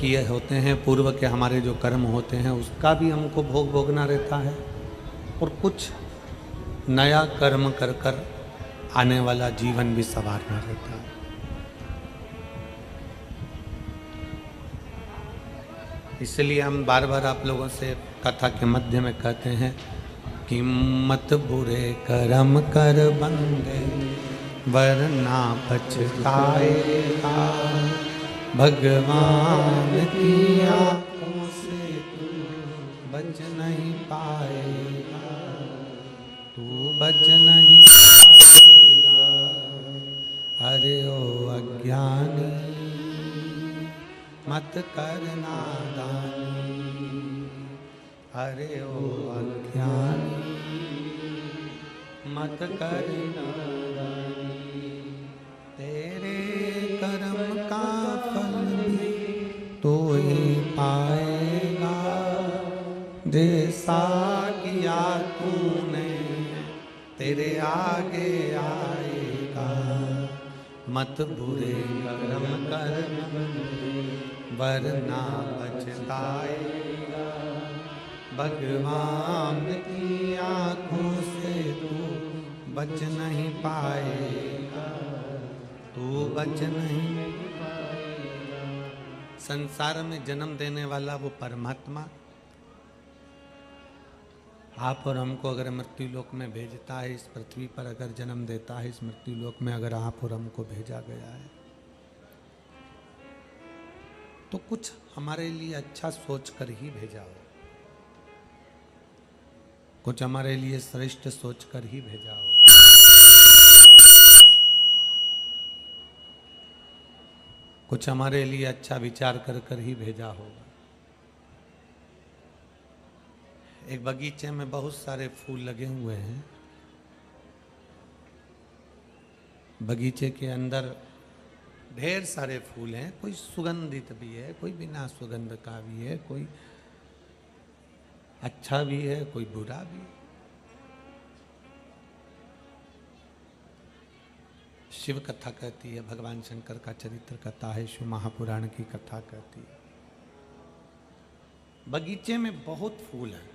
किए होते हैं, पूर्व के हमारे जो कर्म होते हैं उसका भी हमको भोग भोगना रहता है, और कुछ नया कर्म कर कर आने वाला जीवन भी संवारना रहता है। इसलिए हम बार बार आप लोगों से कथा के मध्य में कहते हैं कि मत बुरे कर्म कर बंदे वरना पछताएगा, भगवान की आंखों से तू बच नहीं पाएगा, तू बच नहीं पाएगा। अरे ओ अज्ञानी मत कर नादानी, अरे ओ अज्ञानी मत कर नादानी, तेरे कर्म का फल भी तो ही पाएगा, जैसा किया तूने तेरे आगे आएगा। मत बुरे कर्म कर वरना पछताएगा, भगवान की आंखों से तू बच नहीं पाएगा, तू बच नहीं पाएगा। संसार में जन्म देने वाला वो परमात्मा आप और हमको अगर मृत्यु लोक में भेजता है, इस पृथ्वी पर अगर जन्म देता है, इस मृत्यु लोक में अगर आप और हमको भेजा गया है, तो कुछ हमारे लिए अच्छा सोच कर ही भेजा हो, कुछ हमारे लिए श्रेष्ठ सोच कर ही भेजा हो। कुछ हमारे लिए अच्छा विचार कर कर ही भेजा होगा। एक बगीचे में बहुत सारे फूल लगे हुए हैं। बगीचे के अंदर ढेर सारे फूल हैं, कोई सुगंधित भी है, कोई बिना सुगंध का भी है, कोई अच्छा भी है, कोई बुरा भी है। शिव कथा कहती है, भगवान शंकर का चरित्र कथा है, शिव महापुराण की कथा कहती है। बगीचे में बहुत फूल हैं,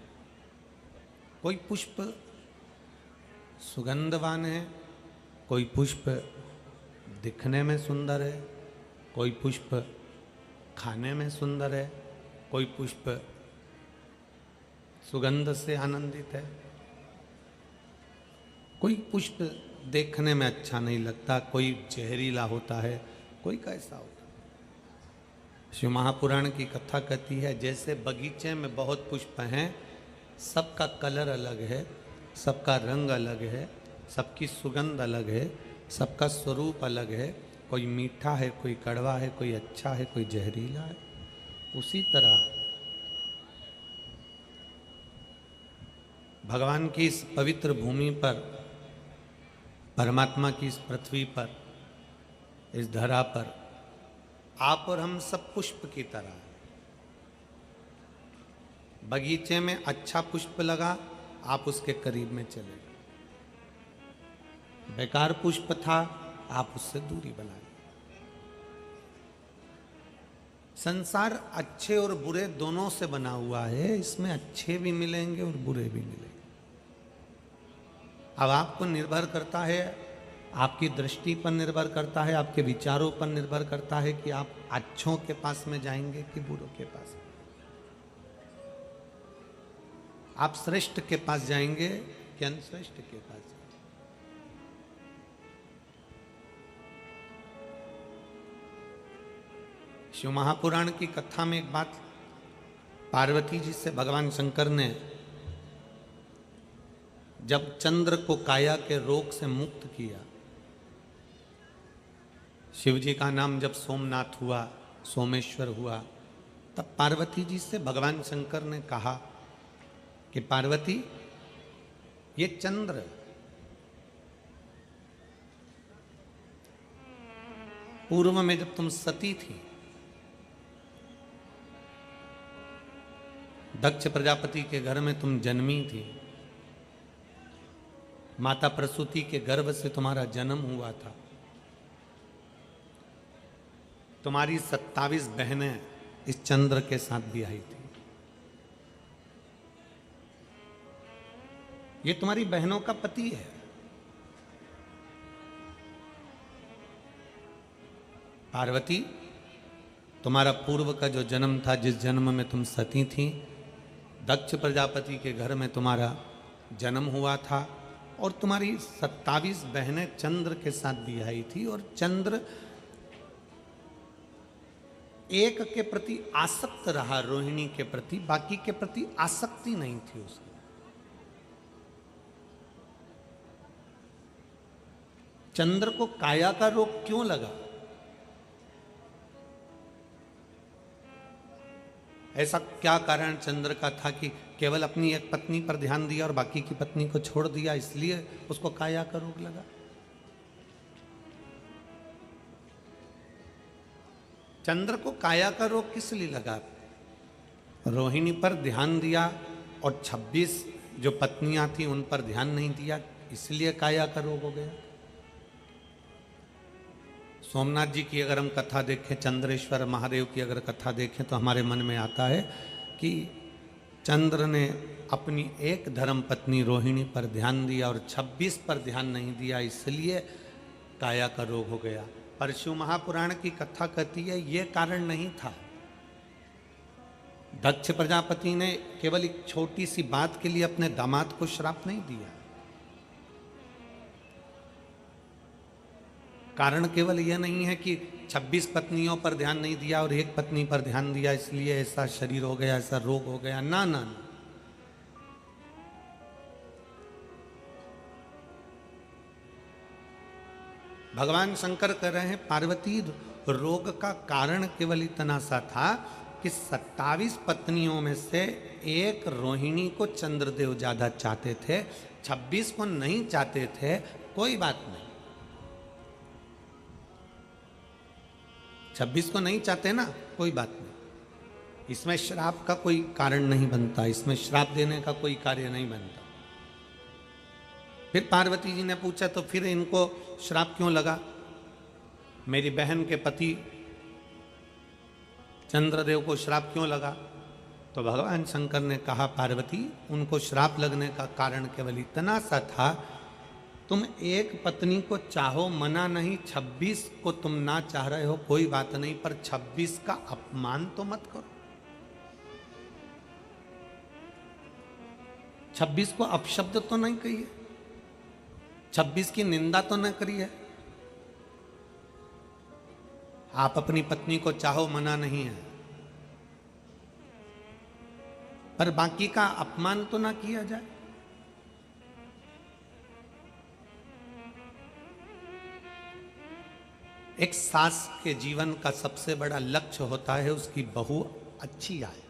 कोई पुष्प सुगंधवान है, कोई पुष्प दिखने में सुंदर है, कोई पुष्प खाने में सुंदर है, कोई पुष्प सुगंध से आनंदित है, कोई पुष्प देखने में अच्छा नहीं लगता, कोई जहरीला होता है, कोई कैसा होता है। शिव महापुराण की कथा कहती है, जैसे बगीचे में बहुत पुष्प हैं, सबका कलर अलग है, सबका रंग अलग है, सबकी सुगंध अलग है, सबका स्वरूप अलग है, कोई मीठा है, कोई कड़वा है, कोई अच्छा है, कोई जहरीला है। उसी तरह भगवान की इस पवित्र भूमि पर, परमात्मा की इस पृथ्वी पर, इस धरा पर आप और हम सब पुष्प की तरह। बगीचे में अच्छा पुष्प लगा, आप उसके करीब में चले गए। बेकार पुष्प था, आप उससे दूरी बना ली। संसार अच्छे और बुरे दोनों से बना हुआ है, इसमें अच्छे भी मिलेंगे और बुरे भी मिलेंगे। अब आपको निर्भर करता है, आपकी दृष्टि पर निर्भर करता है, आपके विचारों पर निर्भर करता है कि आप अच्छों के पास में जाएंगे कि बुरों के पास। आप श्रेष्ठ के पास जाएंगे कि अनश्रेष्ठ के पास जाएंगे। शिव महापुराण की कथा में एक बात, पार्वती जी से भगवान शंकर ने जब चंद्र को काया के रोग से मुक्त किया, शिव जी का नाम जब सोमनाथ हुआ, सोमेश्वर हुआ, तब पार्वती जी से भगवान शंकर ने कहा कि पार्वती, ये चंद्र पूर्व में जब तुम सती थी, दक्ष प्रजापति के घर में तुम जन्मी थी, माता प्रसूति के गर्भ से तुम्हारा जन्म हुआ था, तुम्हारी 27 बहनें इस चंद्र के साथ ब्याही थी। ये तुम्हारी बहनों का पति है। पार्वती, तुम्हारा पूर्व का जो जन्म था, जिस जन्म में तुम सती थी, दक्ष प्रजापति के घर में तुम्हारा जन्म हुआ था और तुम्हारी 27 बहनें चंद्र के साथ ब्याही थी। और चंद्र एक के प्रति आसक्त रहा, रोहिणी के प्रति, बाकी के प्रति आसक्ति नहीं थी उसकी। चंद्र को काया का रोग क्यों लगा? ऐसा क्या कारण चंद्र का था कि केवल अपनी एक पत्नी पर ध्यान दिया और बाकी की पत्नी को छोड़ दिया, इसलिए उसको काया का रोग लगा? चंद्र को काया का रोग किस लिए लगा? रोहिणी पर ध्यान दिया और 26 जो पत्नियां थी उन पर ध्यान नहीं दिया, इसलिए काया का रोग हो गया। सोमनाथ जी की अगर हम कथा देखें, चंद्रेश्वर महादेव की अगर कथा देखें, तो हमारे मन में आता है कि चंद्र ने अपनी एक धर्म पत्नी रोहिणी पर ध्यान दिया और 26 पर ध्यान नहीं दिया, इसलिए काया का रोग हो गया। पर शिव महापुराण की कथा कहती है ये कारण नहीं था। दक्ष प्रजापति ने केवल एक छोटी सी बात के लिए अपने दामाद को श्राप नहीं दिया। कारण केवल यह नहीं है कि 26 पत्नियों पर ध्यान नहीं दिया और एक पत्नी पर ध्यान दिया इसलिए ऐसा शरीर हो गया, ऐसा रोग हो गया। ना ना ना, भगवान शंकर कह रहे हैं पार्वती, रोग का कारण केवल इतना सा था कि 27 पत्नियों में से एक रोहिणी को चंद्रदेव ज्यादा चाहते थे, 26 को नहीं चाहते थे। कोई बात नहीं, 26 को नहीं चाहते ना, कोई बात नहीं। इसमें श्राप का कोई कारण नहीं बनता, इसमें श्राप देने का कोई कार्य नहीं बनता। फिर पार्वती जी ने पूछा तो फिर इनको श्राप क्यों लगा? मेरी बहन के पति चंद्रदेव को श्राप क्यों लगा? तो भगवान शंकर ने कहा पार्वती, उनको श्राप लगने का कारण केवल इतना सा था, तुम एक पत्नी को चाहो मना नहीं, 26 को तुम ना चाह रहे हो कोई बात नहीं, पर 26 का अपमान तो मत करो। 26 को अपशब्द तो नहीं कहिए, 26 की निंदा तो न करिए। आप अपनी पत्नी को चाहो मना नहीं है, पर बाकी का अपमान तो ना किया जाए। एक सास के जीवन का सबसे बड़ा लक्ष्य होता है उसकी बहू अच्छी आए,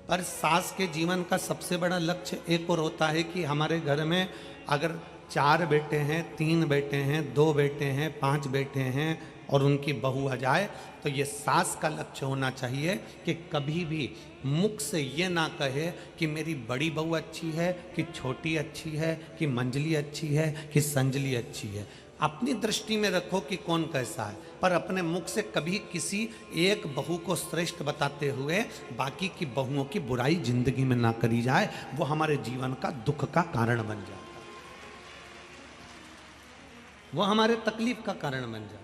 पर सास के जीवन का सबसे बड़ा लक्ष्य एक और होता है कि हमारे घर में अगर 4 बेटे हैं, 3 बेटे हैं, 2 बेटे हैं, 5 बेटे हैं और उनकी बहू आ जाए, तो ये सास का लक्ष्य होना चाहिए कि कभी भी मुख से ये ना कहे कि मेरी बड़ी बहू अच्छी है, कि छोटी अच्छी है, कि मंजली अच्छी है, कि संजली अच्छी है। अपनी दृष्टि में रखो कि कौन कैसा है, पर अपने मुख से कभी किसी एक बहू को श्रेष्ठ बताते हुए बाकी की बहुओं की बुराई जिंदगी में ना करी जाए, वो हमारे जीवन का दुख का कारण बन जाए, वो हमारे तकलीफ का कारण बन जाए।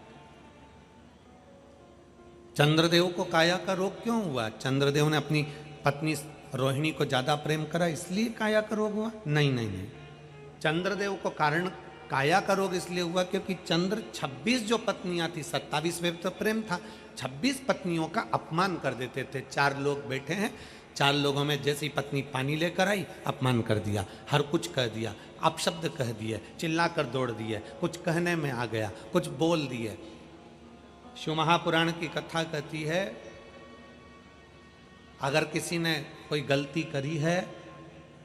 चंद्रदेव को काया का रोग क्यों हुआ? चंद्रदेव ने अपनी पत्नी रोहिणी को ज्यादा प्रेम करा इसलिए काया का रोग हुआ? नहीं नहीं नहीं, चंद्रदेव को कारण काया का रोग इसलिए हुआ क्योंकि चंद्र 26 जो पत्नियां थी, 27 में तो प्रेम था, 26 पत्नियों का अपमान कर देते थे। 4 लोग बैठे हैं, 4 लोगों में जैसी पत्नी पानी लेकर आई अपमान कर दिया, हर कुछ कह दिया, अपशब्द कह दिए, चिल्ला कर दौड़ दिए, कुछ कहने में आ गया, कुछ बोल दिए। शिव महापुराण की कथा कहती है अगर किसी ने कोई गलती करी है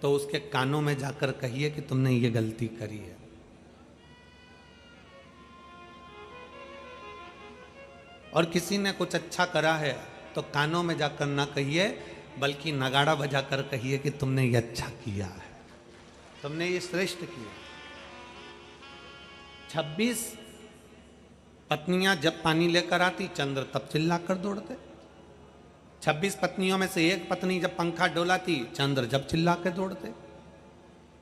तो उसके कानों में जाकर कहिए कि तुमने ये गलती करी है। और किसी ने कुछ अच्छा करा है तो कानों में जाकर ना कहिए, बल्कि नगाड़ा बजाकर कहिए कि तुमने ये अच्छा किया है, तुमने ये श्रेष्ठ किया। 26 पत्नियां जब पानी लेकर आती, चंद्र तब चिल्लाकर दौड़ते, 26 पत्नियों में से एक पत्नी जब पंखा डोलाती, चंद्र जब चिल्ला के दौड़ते।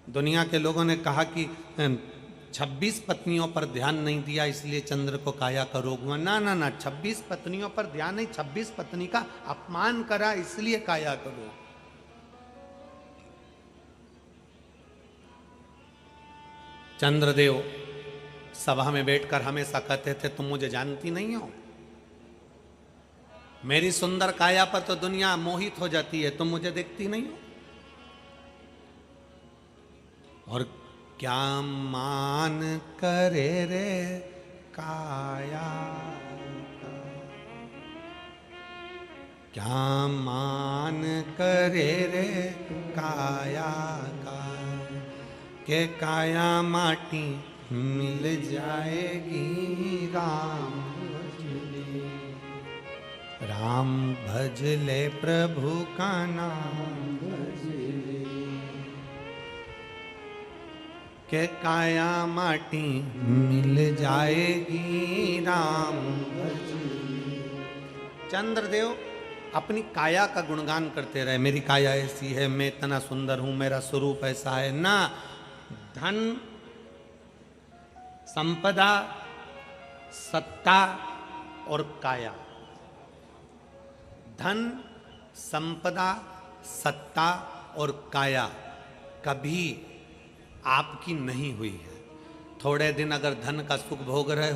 दुनिया के लोगों ने कहा कि 26 पत्नियों पर ध्यान नहीं दिया इसलिए चंद्र को काया का रोग हुआ। ना ना ना, 26 पत्नियों पर ध्यान नहीं, 26 पत्नी का अपमान करा इसलिए काया का रोग। चंद्रदेव सभा में बैठकर हमेशा कहते थे, तुम मुझे जानती नहीं हो, मेरी सुंदर काया पर तो दुनिया मोहित हो जाती है, तुम मुझे देखती नहीं हो। और क्या मान करे रे काया का, क्या मान करे रे काया का, के काया माटी मिल जाएगी राम भजले, राम भजले प्रभु का नाम भजले, के काया माटी मिल जाएगी राम भजले। चंद्रदेव अपनी काया का गुणगान करते रहे, मेरी काया ऐसी है, मैं इतना सुंदर हूं, मेरा स्वरूप ऐसा है। ना, धन, संपदा, सत्ता और काया, धन, संपदा, सत्ता और काया कभी आपकी नहीं हुई है। थोड़े दिन अगर धन का सुख भोग रहे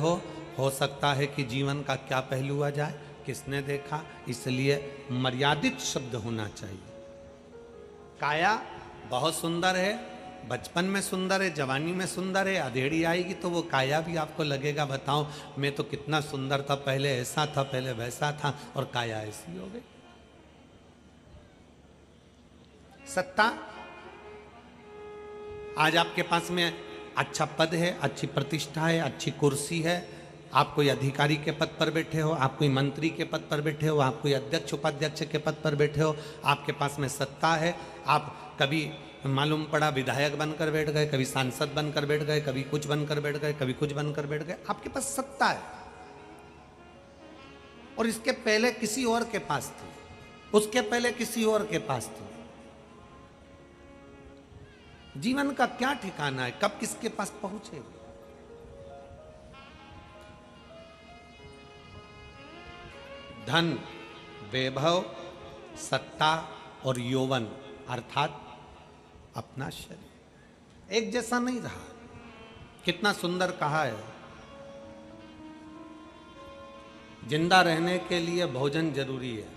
हो सकता है कि जीवन का क्या पहलू आ जाए, किसने देखा, इसलिए मर्यादित शब्द होना चाहिए। काया बहुत सुंदर है, बचपन में सुंदर है, जवानी में सुंदर है, अधेड़ी आएगी तो वो काया भी आपको लगेगा, बताओ मैं तो कितना सुंदर था, पहले ऐसा था, पहले वैसा था, और काया ऐसी हो गई। सत्ता, आज आपके पास में अच्छा पद है, अच्छी प्रतिष्ठा है, अच्छी कुर्सी है, आप कोई अधिकारी के पद पर बैठे हो, आप कोई मंत्री के पद पर बैठे हो, आप कोई अध्यक्ष उपाध्यक्ष के पद पर बैठे हो, आपके पास में सत्ता है, आप कभी मालूम पड़ा विधायक बनकर बैठ गए, कभी सांसद बनकर बैठ गए, कभी कुछ बनकर बैठ गए, कभी कुछ बनकर बैठ गए, आपके पास सत्ता है। और इसके पहले किसी और के पास थी, उसके पहले किसी और के पास थी। जीवन का क्या ठिकाना है, कब किसके पास पहुंचे। धन, वैभव, सत्ता और यौवन अर्थात अपना शरीर एक जैसा नहीं रहा। कितना सुंदर कहा है, जिंदा रहने के लिए भोजन जरूरी है।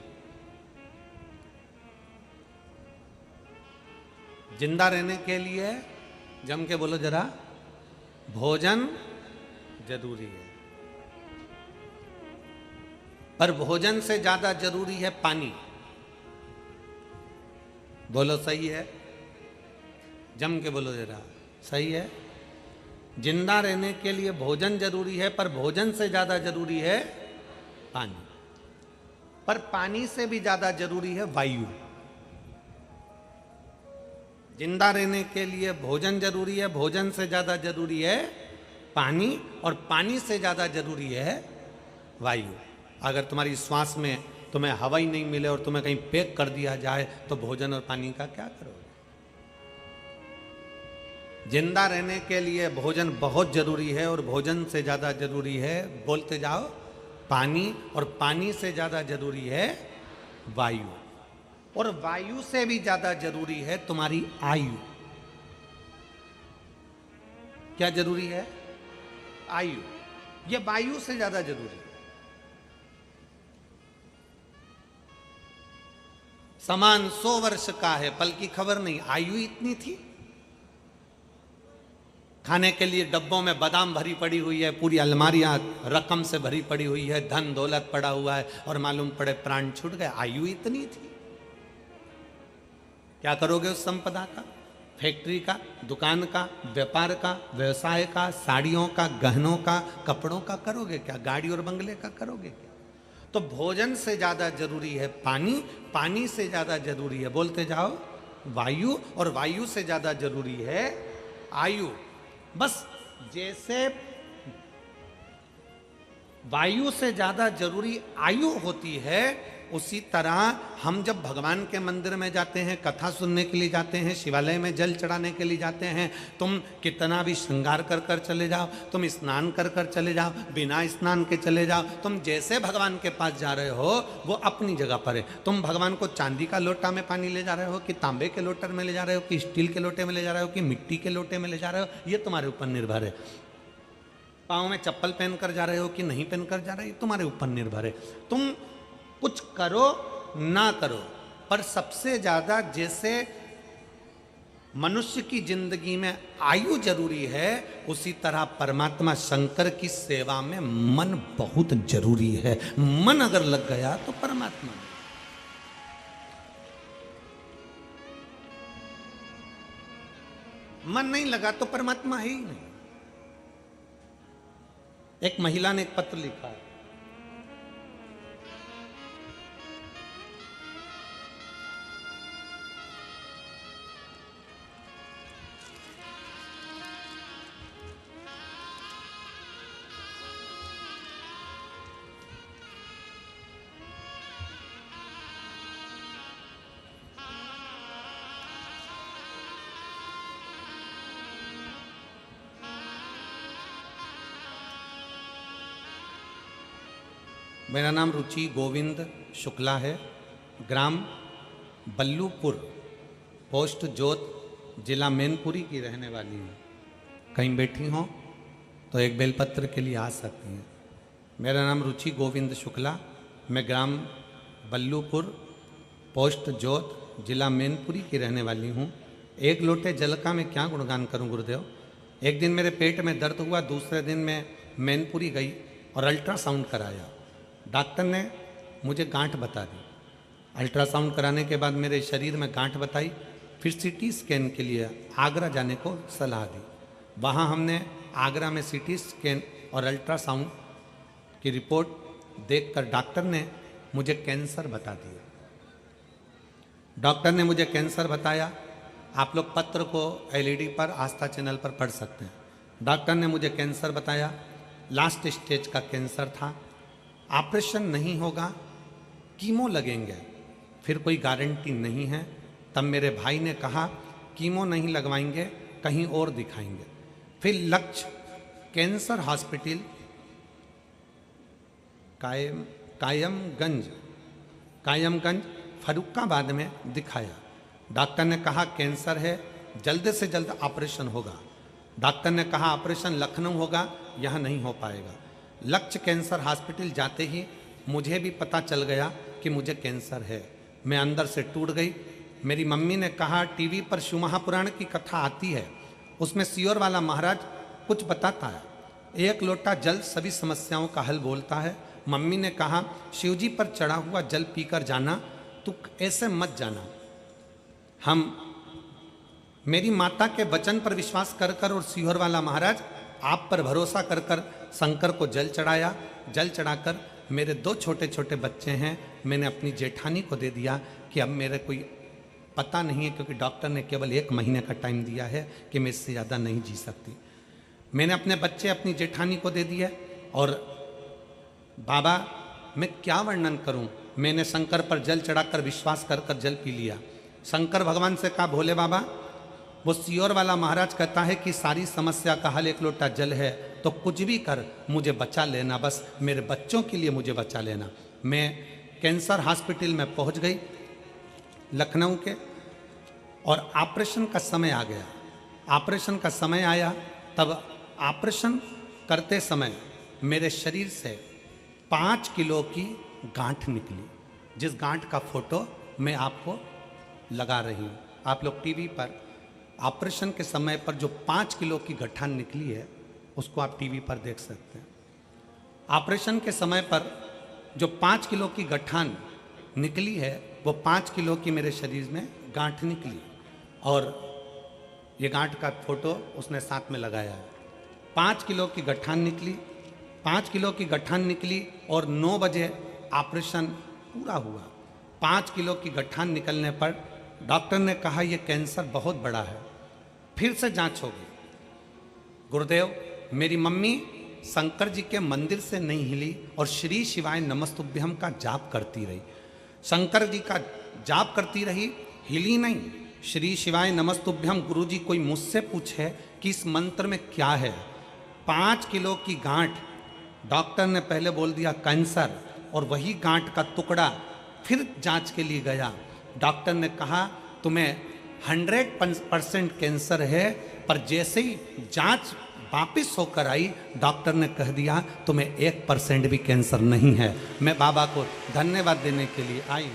जिंदा रहने के लिए जम के बोलो जरा, भोजन जरूरी है, पर भोजन से ज्यादा जरूरी है पानी। बोलो सही है, जम के बोलो जरा, सही है। जिंदा रहने के लिए भोजन जरूरी है, पर भोजन से ज्यादा जरूरी है पानी, पर पानी से भी ज्यादा जरूरी है वायु। जिंदा रहने के लिए भोजन जरूरी है, भोजन से ज्यादा जरूरी है पानी, और पानी से ज्यादा जरूरी है वायु। अगर तुम्हारी श्वास में तुम्हें हवा ही नहीं मिले और तुम्हें कहीं पैक कर दिया जाए तो भोजन और पानी का क्या करोगे। जिंदा रहने के लिए भोजन बहुत जरूरी है, और भोजन से ज्यादा जरूरी है, बोलते जाओ, पानी, और पानी से ज्यादा जरूरी है वायु, और वायु से भी ज्यादा जरूरी है तुम्हारी आयु। क्या जरूरी है? आयु। ये वायु से ज्यादा जरूरी है। समान 100 वर्ष का है, पल की खबर नहीं, आयु इतनी थी। खाने के लिए डब्बों में बादाम भरी पड़ी हुई है, पूरी अलमारियां रकम से भरी पड़ी हुई है, धन दौलत पड़ा हुआ है, और मालूम पड़े प्राण छूट गए। आयु इतनी थी। क्या करोगे उस संपदा का? फैक्ट्री का, दुकान का, व्यापार का, व्यवसाय का, साड़ियों का, गहनों का, कपड़ों का करोगे क्या? गाड़ी और बंगले का करोगे क्या? तो भोजन से ज्यादा जरूरी है पानी, पानी से ज्यादा जरूरी है, बोलते जाओ, वायु, और वायु से ज्यादा जरूरी है आयु। बस जैसे वायु से ज्यादा जरूरी आयु होती है, उसी तरह हम जब भगवान के मंदिर में जाते हैं, कथा सुनने के लिए जाते हैं, शिवालय में जल चढ़ाने के लिए जाते हैं, तुम कितना भी श्रृंगार कर कर चले जाओ, तुम स्नान कर कर चले जाओ, बिना स्नान के चले जाओ, तुम जैसे भगवान के पास जा रहे हो वो अपनी जगह पर है। तुम भगवान को चांदी का लोटा में पानी ले जा रहे हो, कि तांबे के लोटे में ले जा रहे हो, कि स्टील के लोटे में ले जा रहे हो, कि मिट्टी के लोटे में ले जा रहे हो, ये तुम्हारे ऊपर निर्भर है। पाँव में चप्पल पहनकर जा रहे हो कि नहीं पहनकर जा रहे हो, तुम्हारे ऊपर निर्भर है। तुम कुछ करो ना करो, पर सबसे ज्यादा जैसे मनुष्य की जिंदगी में आयु जरूरी है, उसी तरह परमात्मा शंकर की सेवा में मन बहुत जरूरी है। मन अगर लग गया तो परमात्मा, मन नहीं लगा तो परमात्मा है ही नहीं। एक महिला ने एक पत्र लिखा है, मेरा नाम रुचि गोविंद शुक्ला है, ग्राम बल्लूपुर, पोस्ट जोत, जिला मैनपुरी की रहने वाली हूँ। कहीं बैठी हों तो एक बेलपत्र के लिए आ सकती हैं। मेरा नाम रुचि गोविंद शुक्ला, मैं ग्राम बल्लूपुर, पोस्ट जोत, जिला मैनपुरी की रहने वाली हूँ। एक लोटे जल का मैं क्या गुणगान करूँ गुरुदेव। एक दिन मेरे पेट में दर्द हुआ, दूसरे दिन मैं मैनपुरी गई और अल्ट्रासाउंड कराया। डॉक्टर ने मुझे गांठ बता दी। अल्ट्रासाउंड कराने के बाद मेरे शरीर में गांठ बताई, फिर सीटी स्कैन के लिए आगरा जाने को सलाह दी। वहाँ हमने आगरा में सीटी स्कैन और अल्ट्रासाउंड की रिपोर्ट देखकर डॉक्टर ने मुझे कैंसर बता दिया। डॉक्टर ने मुझे कैंसर बताया। आप लोग पत्र को एलईडी पर आस्था चैनल पर पढ़ सकते हैं। डॉक्टर ने मुझे कैंसर बताया, लास्ट स्टेज का कैंसर था, ऑपरेशन नहीं होगा, कीमो लगेंगे, फिर कोई गारंटी नहीं है। तब मेरे भाई ने कहा कीमो नहीं लगवाएंगे, कहीं और दिखाएंगे। फिर लक्ष्य कैंसर हॉस्पिटल कायमगंज फरुखाबाद में दिखाया। डॉक्टर ने कहा कैंसर है, जल्द से जल्द ऑपरेशन होगा। डॉक्टर ने कहा ऑपरेशन लखनऊ होगा, यहाँ नहीं हो पाएगा। लक्ष्य कैंसर हॉस्पिटल जाते ही मुझे भी पता चल गया कि मुझे कैंसर है। मैं अंदर से टूट गई। मेरी मम्मी ने कहा टीवी पर शिव महापुराण की कथा आती है, उसमें सियोर वाला महाराज कुछ बताता है, एक लोटा जल सभी समस्याओं का हल बोलता है। मम्मी ने कहा शिवजी पर चढ़ा हुआ जल पीकर जाना, तू ऐसे मत जाना। हम मेरी माता के वचन पर विश्वास कर कर और सियोर वाला महाराज आप पर भरोसा कर कर शंकर को जल चढ़ाया। जल चढ़ाकर मेरे 2 छोटे छोटे बच्चे हैं, मैंने अपनी जेठानी को दे दिया कि अब मेरे कोई पता नहीं है, क्योंकि डॉक्टर ने केवल 1 महीने का टाइम दिया है कि मैं इससे ज़्यादा नहीं जी सकती। मैंने अपने बच्चे अपनी जेठानी को दे दिए। और बाबा मैं क्या वर्णन करूं, मैंने शंकर पर जल चढ़ाकर विश्वास कर कर जल पी लिया। शंकर भगवान से कहा भोले बाबा, वो सियोर वाला महाराज कहता है कि सारी समस्या का हल 1 लोटा जल है, तो कुछ भी कर मुझे बचा लेना, बस मेरे बच्चों के लिए मुझे बचा लेना। मैं कैंसर हॉस्पिटल में पहुंच गई लखनऊ के, और ऑपरेशन का समय आ गया। ऑपरेशन का समय आया, तब ऑपरेशन करते समय मेरे शरीर से 5 किलो की गांठ निकली, जिस गांठ का फोटो मैं आपको लगा रही हूँ। आप लोग टीवी पर ऑपरेशन के समय पर जो 5 किलो की गठान निकली है, उसको आप टीवी पर देख सकते हैं। ऑपरेशन के समय पर जो 5 किलो की गठान निकली है, वो 5 किलो की मेरे शरीर में गांठ निकली, और ये गांठ का फोटो उसने साथ में लगाया है। 5 किलो की गठान निकली, 5 किलो की गठान निकली, और 9 बजे ऑपरेशन पूरा हुआ। 5 किलो की गठान निकलने पर डॉक्टर ने कहा यह कैंसर बहुत बड़ा है, फिर से जांच होगी। गुरुदेव, मेरी मम्मी शंकर जी के मंदिर से नहीं हिली और श्री शिवाय नमस्तुभ्यम का जाप करती रही। शंकर जी का जाप करती रही, हिली नहीं। श्री शिवाय नमस्तुभ्यम। गुरु जी कोई मुझसे पूछे कि इस मंत्र में क्या है, 5 किलो की गांठ, डॉक्टर ने पहले बोल दिया कैंसर, और वही गांठ का टुकड़ा फिर जांच के लिए गया। डॉक्टर ने कहा तुम्हें 100% कैंसर है, पर जैसे ही जांच वापिस होकर आई, डॉक्टर ने कह दिया तुम्हें 1% भी कैंसर नहीं है। मैं बाबा को धन्यवाद देने के लिए आई।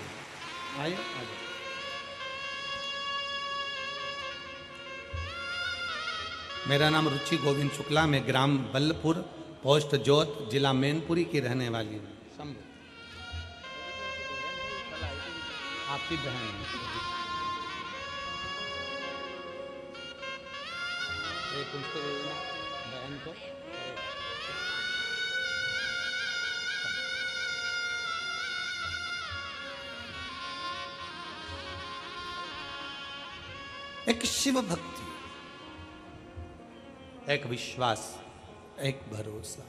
मेरा नाम रुचि गोविंद शुक्ला, मैं ग्राम बल्लपुर, पोस्ट जोत, जिला मैनपुरी की रहने वाली हूँ। आपकी बहन है। एक उनको बहन को एक शिव भक्ति, एक विश्वास, एक भरोसा।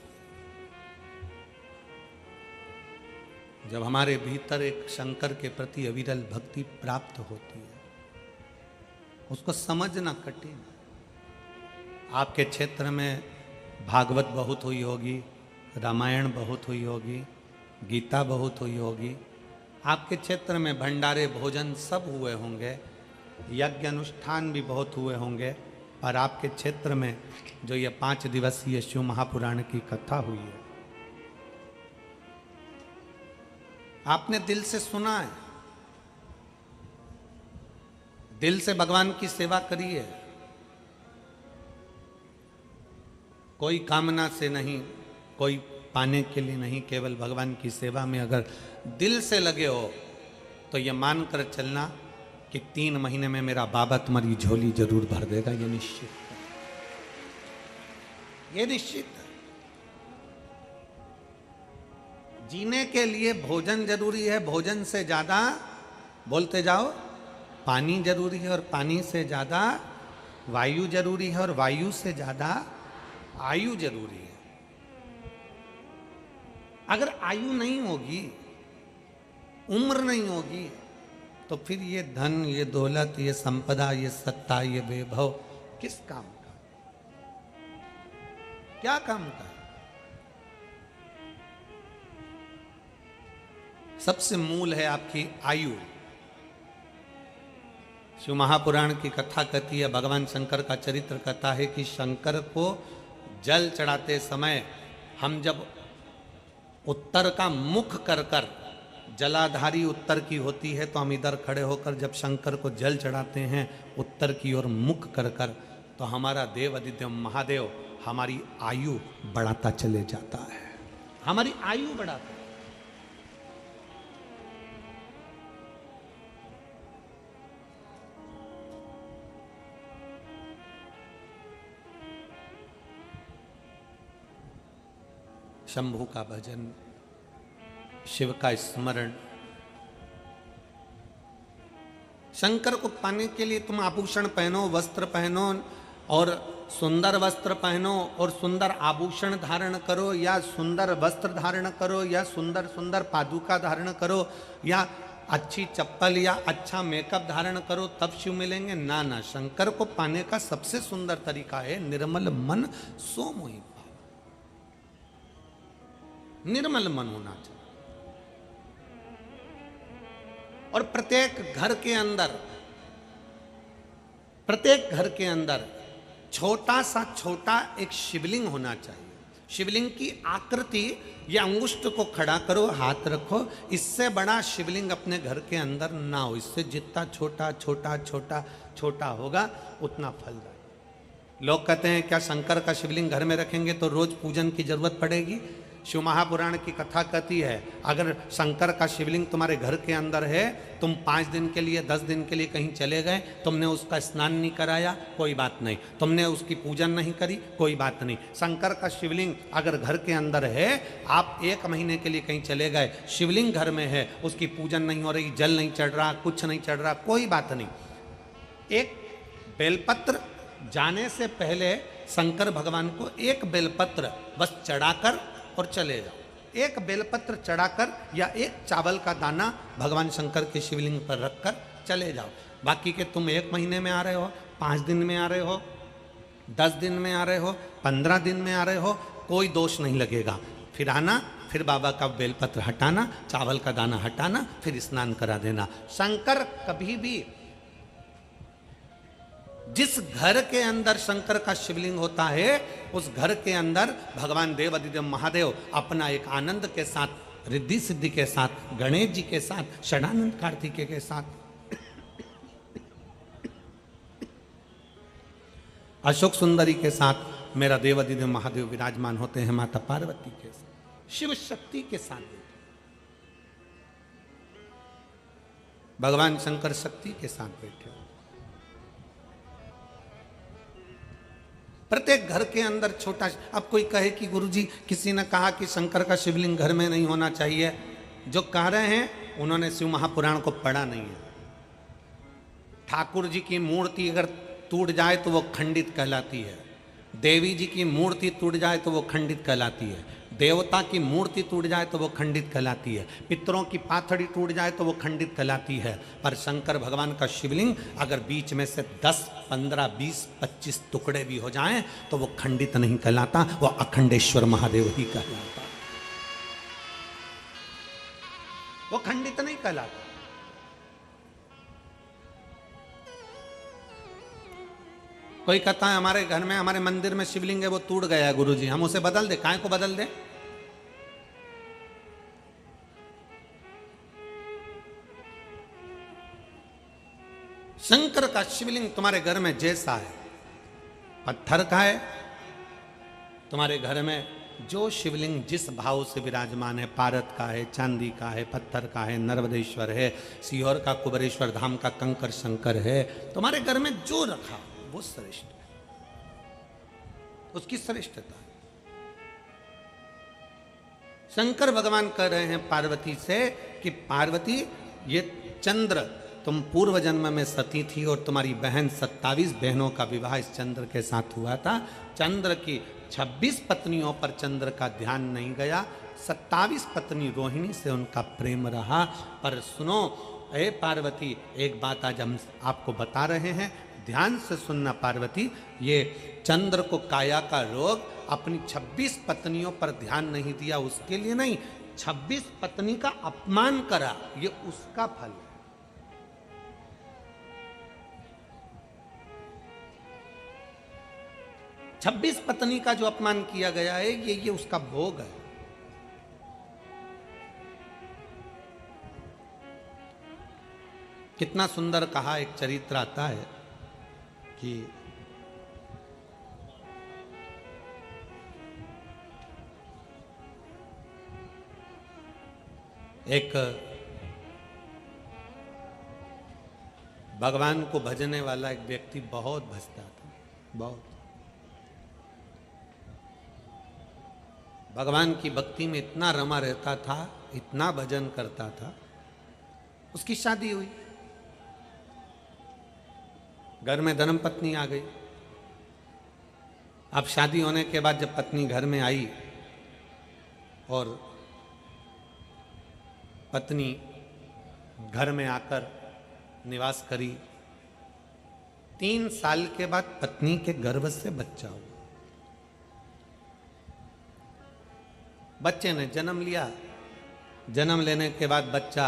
जब हमारे भीतर एक शंकर के प्रति अविरल भक्ति प्राप्त होती है, उसको समझना कठिन। आपके क्षेत्र में भागवत बहुत हुई होगी, रामायण बहुत हुई होगी, गीता बहुत हुई होगी, आपके क्षेत्र में भंडारे भोजन सब हुए होंगे, यज्ञ अनुष्ठान भी बहुत हुए होंगे, और आपके क्षेत्र में जो ये 5 दिवसीय शिव महापुराण की कथा हुई है, आपने दिल से सुना है, दिल से भगवान की सेवा करी है, कोई कामना से नहीं, कोई पाने के लिए नहीं, केवल भगवान की सेवा में अगर दिल से लगे हो तो ये मानकर चलना कि 3 महीने में मेरा बाबा तुम्हारी झोली जरूर भर देगा। ये निश्चित है, ये निश्चित है। जीने के लिए भोजन जरूरी है, भोजन से ज्यादा, बोलते जाओ, पानी जरूरी है, और पानी से ज्यादा वायु जरूरी है, और वायु से ज्यादा आयु जरूरी है। अगर आयु नहीं होगी, उम्र नहीं होगी, तो फिर ये धन, ये दौलत, ये संपदा, ये सत्ता, ये वैभव किस काम का, क्या काम का है? सबसे मूल है आपकी आयु। शिव महापुराण की कथा कहती है, भगवान शंकर का चरित्र कहता है कि शंकर को जल चढ़ाते समय हम जब उत्तर का मुख कर कर, जलाधारी उत्तर की होती है, तो हम इधर खड़े होकर जब शंकर को जल चढ़ाते हैं उत्तर की ओर मुख कर कर, तो हमारा देव आदित्य महादेव हमारी आयु बढ़ाता चले जाता है, हमारी आयु बढ़ाता है। शंभु का भजन, शिव का स्मरण। शंकर को पाने के लिए तुम आभूषण पहनो, वस्त्र पहनो, और सुंदर वस्त्र पहनो और सुंदर आभूषण धारण करो, या सुंदर वस्त्र धारण करो, या सुंदर सुंदर पादुका धारण करो, या अच्छी चप्पल या अच्छा मेकअप धारण करो, तब शिव मिलेंगे। ना ना, शंकर को पाने का सबसे सुंदर तरीका है निर्मल मन सो मोहि भाव। निर्मल मन होना चाहिए। और प्रत्येक घर के अंदर छोटा सा छोटा एक शिवलिंग होना चाहिए। शिवलिंग की आकृति, या अंगुष्ठ को खड़ा करो, हाथ रखो, इससे बड़ा शिवलिंग अपने घर के अंदर ना हो। इससे जितना छोटा छोटा छोटा छोटा होगा उतना फलदायी। लोग कहते हैं क्या शंकर का शिवलिंग घर में रखेंगे तो रोज पूजन की जरूरत पड़ेगी? शिव महापुराण की कथा कहती है, अगर शंकर का शिवलिंग तुम्हारे घर के अंदर है, तुम 5 दिन के लिए 10 दिन के लिए कहीं चले गए, तुमने उसका स्नान नहीं कराया, कोई बात नहीं, तुमने उसकी पूजन नहीं करी, कोई बात नहीं। शंकर का शिवलिंग अगर घर के अंदर है, आप 1 महीने के लिए कहीं चले गए, शिवलिंग घर में है, उसकी पूजन नहीं हो रही, जल नहीं चढ़ रहा, कुछ नहीं चढ़ रहा, कोई बात नहीं। एक बेलपत्र जाने से पहले शंकर भगवान को एक बेलपत्र बस चढ़ाकर और चले जाओ। एक बेलपत्र चढ़ाकर या एक चावल का दाना भगवान शंकर के शिवलिंग पर रखकर चले जाओ। बाकी के तुम 1 महीने में आ रहे हो, 5 दिन में आ रहे हो, 10 दिन में आ रहे हो, 15 दिन में आ रहे हो, कोई दोष नहीं लगेगा। फिर आना, फिर बाबा का बेलपत्र हटाना, चावल का दाना हटाना, फिर स्नान करा देना। शंकर कभी भी, जिस घर के अंदर शंकर का शिवलिंग होता है उस घर के अंदर भगवान देवाधिदेव महादेव अपना एक आनंद के साथ, रिद्धि सिद्धि के साथ, गणेश जी के साथ, षडानंद कार्तिकेय के साथ, अशोक सुंदरी के साथ मेरा देवाधिदेव महादेव विराजमान होते हैं, माता पार्वती के साथ, शिव शक्ति के साथ, भगवान शंकर शक्ति के साथ बैठे। प्रत्येक घर के अंदर छोटा, अब कोई कहे कि गुरुजी किसी ने कहा कि शंकर का शिवलिंग घर में नहीं होना चाहिए, जो कह रहे हैं उन्होंने शिव महापुराण को पढ़ा नहीं है। ठाकुर जी की मूर्ति अगर टूट जाए तो वो खंडित कहलाती है, देवी जी की मूर्ति टूट जाए तो वो खंडित कहलाती है, देवता की मूर्ति टूट जाए तो वो खंडित कहलाती है, पितरों की पाथड़ी टूट जाए तो वो खंडित कहलाती है। पर शंकर भगवान का शिवलिंग अगर बीच में से 10, 15, 20, 25 टुकड़े भी हो जाएं तो वो खंडित नहीं कहलाता, वो अखंडेश्वर महादेव ही कहलाता, वो खंडित नहीं कहलाता। कोई कहता है हमारे घर में, हमारे मंदिर में शिवलिंग है वो टूट गया है गुरुजी, हम उसे बदल दे, काहे को बदल दे? शंकर का शिवलिंग तुम्हारे घर में जैसा है, पत्थर का है, तुम्हारे घर में जो शिवलिंग जिस भाव से विराजमान है, पारद का है, चांदी का है, पत्थर का है, नर्मदेश्वर है, सीहोर का कुबेरेश्वर धाम का कंकर शंकर है, तुम्हारे घर में जो रखा वो श्रेष्ठ है, उसकी श्रेष्ठता है। शंकर भगवान कह रहे हैं पार्वती से कि पार्वती, ये चंद्र, तुम पूर्व जन्म में सती थी और तुम्हारी बहन 27 बहनों का विवाह इस चंद्र के साथ हुआ था। चंद्र की 26 पत्नियों पर चंद्र का ध्यान नहीं गया, 27 पत्नी रोहिणी से उनका प्रेम रहा। पर सुनो ए पार्वती, एक बात आज हम आपको बता रहे हैं, ध्यान से सुनना पार्वती, ये चंद्र को काया का रोग अपनी 26 पत्नियों पर ध्यान नहीं दिया उसके लिए नहीं, 26 पत्नी का अपमान करा, ये उसका फल है। छब्बीस पत्नी का जो अपमान किया गया है ये उसका भोग है। कितना सुंदर कहा, एक चरित्र आता है कि एक भगवान को भजने वाला एक व्यक्ति बहुत भजता था, बहुत भगवान की भक्ति में इतना रमा रहता था, इतना भजन करता था। उसकी शादी हुई, घर में धर्मपत्नी आ गई। अब शादी होने के बाद जब पत्नी घर में आई और पत्नी घर में आकर निवास करी, 3 साल के बाद पत्नी के गर्भ से बच्चा हुआ। बच्चे ने जन्म लिया। जन्म लेने के बाद बच्चा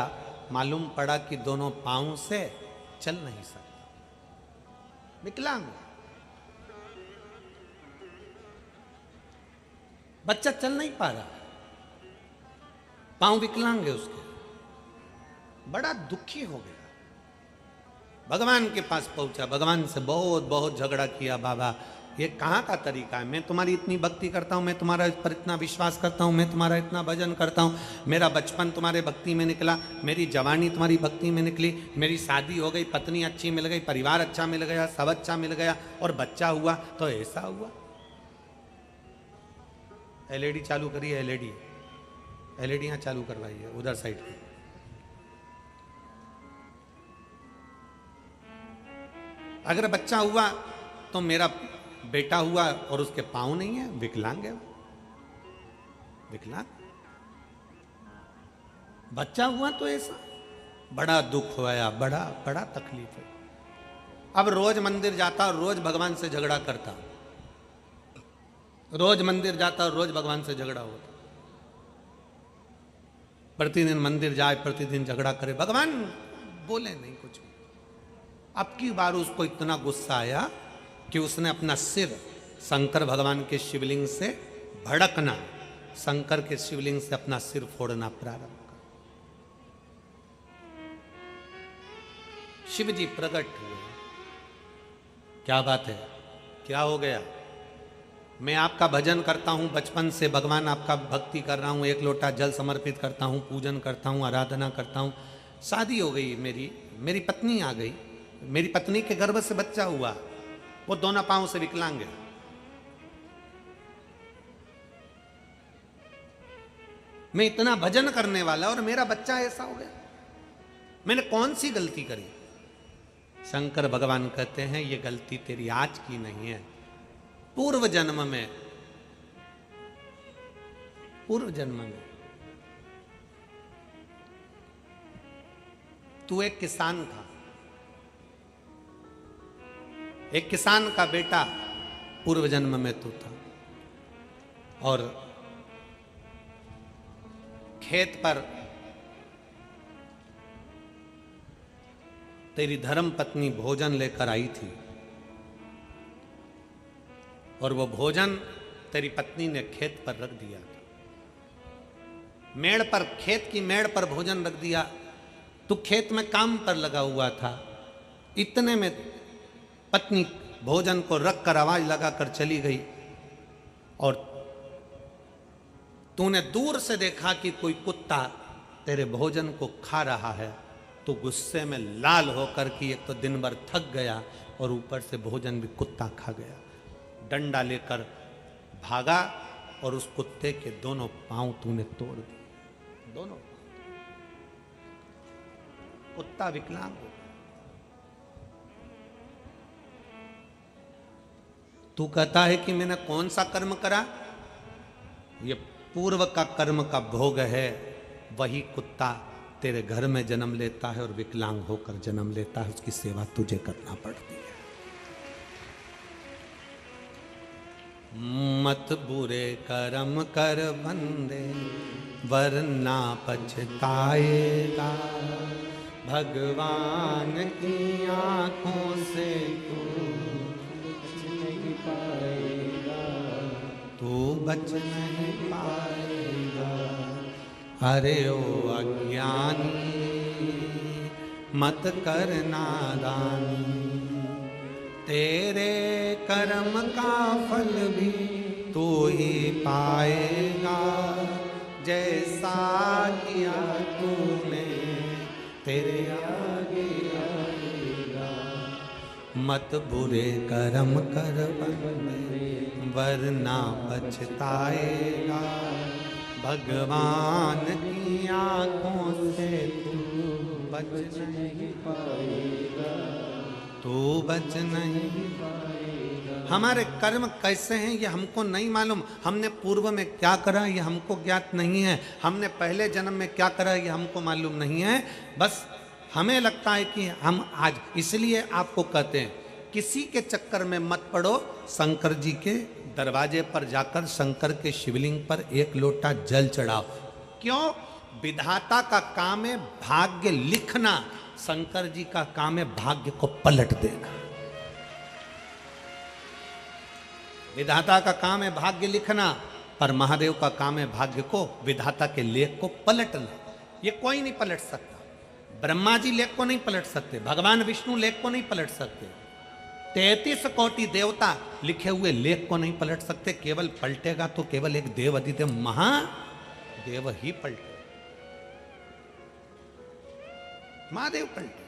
मालूम पड़ा कि दोनों पांव से चल नहीं सकता, विकलांग। बच्चा चल नहीं पा रहा, पांव विकलांग है उसके। बड़ा दुखी हो गया, भगवान के पास पहुंचा, भगवान से बहुत बहुत झगड़ा किया, बाबा ये कहाँ का तरीका है, मैं तुम्हारी इतनी भक्ति करता हूँ, मैं तुम्हारा पर इतना विश्वास करता हूँ, मैं तुम्हारा इतना भजन करता हूँ, मेरा बचपन तुम्हारे भक्ति में निकला, मेरी जवानी तुम्हारी भक्ति में निकली, मेरी शादी हो गई, पत्नी अच्छी मिल गई, परिवार अच्छा मिल गया, सब अच्छा मिल गया और बच्चा हुआ तो ऐसा हुआ। एलईडी चालू करिए, एलईडी चालू करवाइए उधर साइड पे। अगर बच्चा हुआ तो मेरा बेटा हुआ और उसके पाँव नहीं है, विकलांग है, विकलांग। बच्चा हुआ तो ऐसा बड़ा दुख हुआ, बड़ा बड़ा तकलीफ है। अब रोज मंदिर जाता और रोज भगवान से झगड़ा करता, रोज मंदिर जाता और रोज भगवान से झगड़ा होता। प्रतिदिन मंदिर जाए, प्रतिदिन झगड़ा करे, भगवान बोले नहीं कुछ भी। अब की बार उसको इतना गुस्सा आया कि उसने अपना सिर शंकर भगवान के शिवलिंग से भड़कना, शंकर के शिवलिंग से अपना सिर फोड़ना प्रारंभ कर। शिव जी प्रकट हुए। क्या बात है, क्या हो गया? मैं आपका भजन करता हूं बचपन से, भगवान आपका भक्ति कर रहा हूं, एक लोटा जल समर्पित करता हूं, पूजन करता हूं, आराधना करता हूं। शादी हो गई, मेरी पत्नी आ गई, मेरी पत्नी के गर्भ से बच्चा हुआ, वो दोनों पांव से विकलांग है। मैं इतना भजन करने वाला और मेरा बच्चा ऐसा हो गया, मैंने कौन सी गलती करी? शंकर भगवान कहते हैं ये गलती तेरी आज की नहीं है, पूर्व जन्म में तू एक किसान था, एक किसान का बेटा पूर्व जन्म में तू था, और खेत पर तेरी धर्म पत्नी भोजन लेकर आई थी, और वो भोजन तेरी पत्नी ने खेत पर रख दिया था। मेड़ पर, खेत की मेड़ पर भोजन रख दिया। तू खेत में काम पर लगा हुआ था, इतने में पत्नी भोजन को रख कर आवाज लगाकर चली गई, और तूने दूर से देखा कि कोई कुत्ता तेरे भोजन को खा रहा है। तो गुस्से में लाल होकर कि एक तो दिन भर थक गया और ऊपर से भोजन भी कुत्ता खा गया, डंडा लेकर भागा और उस कुत्ते के दोनों पांव तूने तोड़ दिए, दोनों पांव। कुत्ता विकलांग हो गया। तू कहता है कि मैंने कौन सा कर्म करा? ये पूर्व का कर्म का भोग है। वही कुत्ता तेरे घर में जन्म लेता है और विकलांग होकर जन्म लेता है, उसकी सेवा तुझे करना पड़ती है। मत बुरे कर्म कर बंदे वरना पछताएगा, भगवान की आंखों से तू बच नहीं पाएगा, तू बच नहीं पाएगा। अरे ओ अज्ञानी मत कर नादानी, तेरे कर्म का फल भी तू ही पाएगा, जैसा किया तूने तेरे आगे आएगा। मत बुरे कर्म कर बंदे वरना पछताएगा, भगवान की आंखों से तू बच नहीं पाएगा, तू बच नहीं पाएगा। हमारे कर्म कैसे हैं ये हमको नहीं मालूम। हमने पूर्व में क्या करा ये हमको ज्ञात नहीं है, हमने पहले जन्म में क्या करा ये हमको मालूम नहीं है। बस हमें लगता है कि हम आज, इसलिए आपको कहते हैं किसी के चक्कर में मत पड़ो। शंकर जी के दरवाजे पर जाकर शंकर के शिवलिंग पर एक लोटा जल चढ़ाओ। क्यों? विधाता का काम है भाग्य लिखना, शंकर जी का काम है भाग्य को पलट देना। विधाता का काम है भाग्य लिखना, पर महादेव का काम है भाग्य को, विधाता के लेख को पलटना। ये कोई नहीं पलट सकता। ब्रह्मा जी लेख को नहीं पलट सकते, भगवान विष्णु लेख को नहीं पलट सकते, 33 कोटि देवता लिखे हुए लेख को नहीं पलट सकते। केवल पलटेगा तो केवल एक देव अधिदेव महादेव ही पलटे, महादेव पलटे।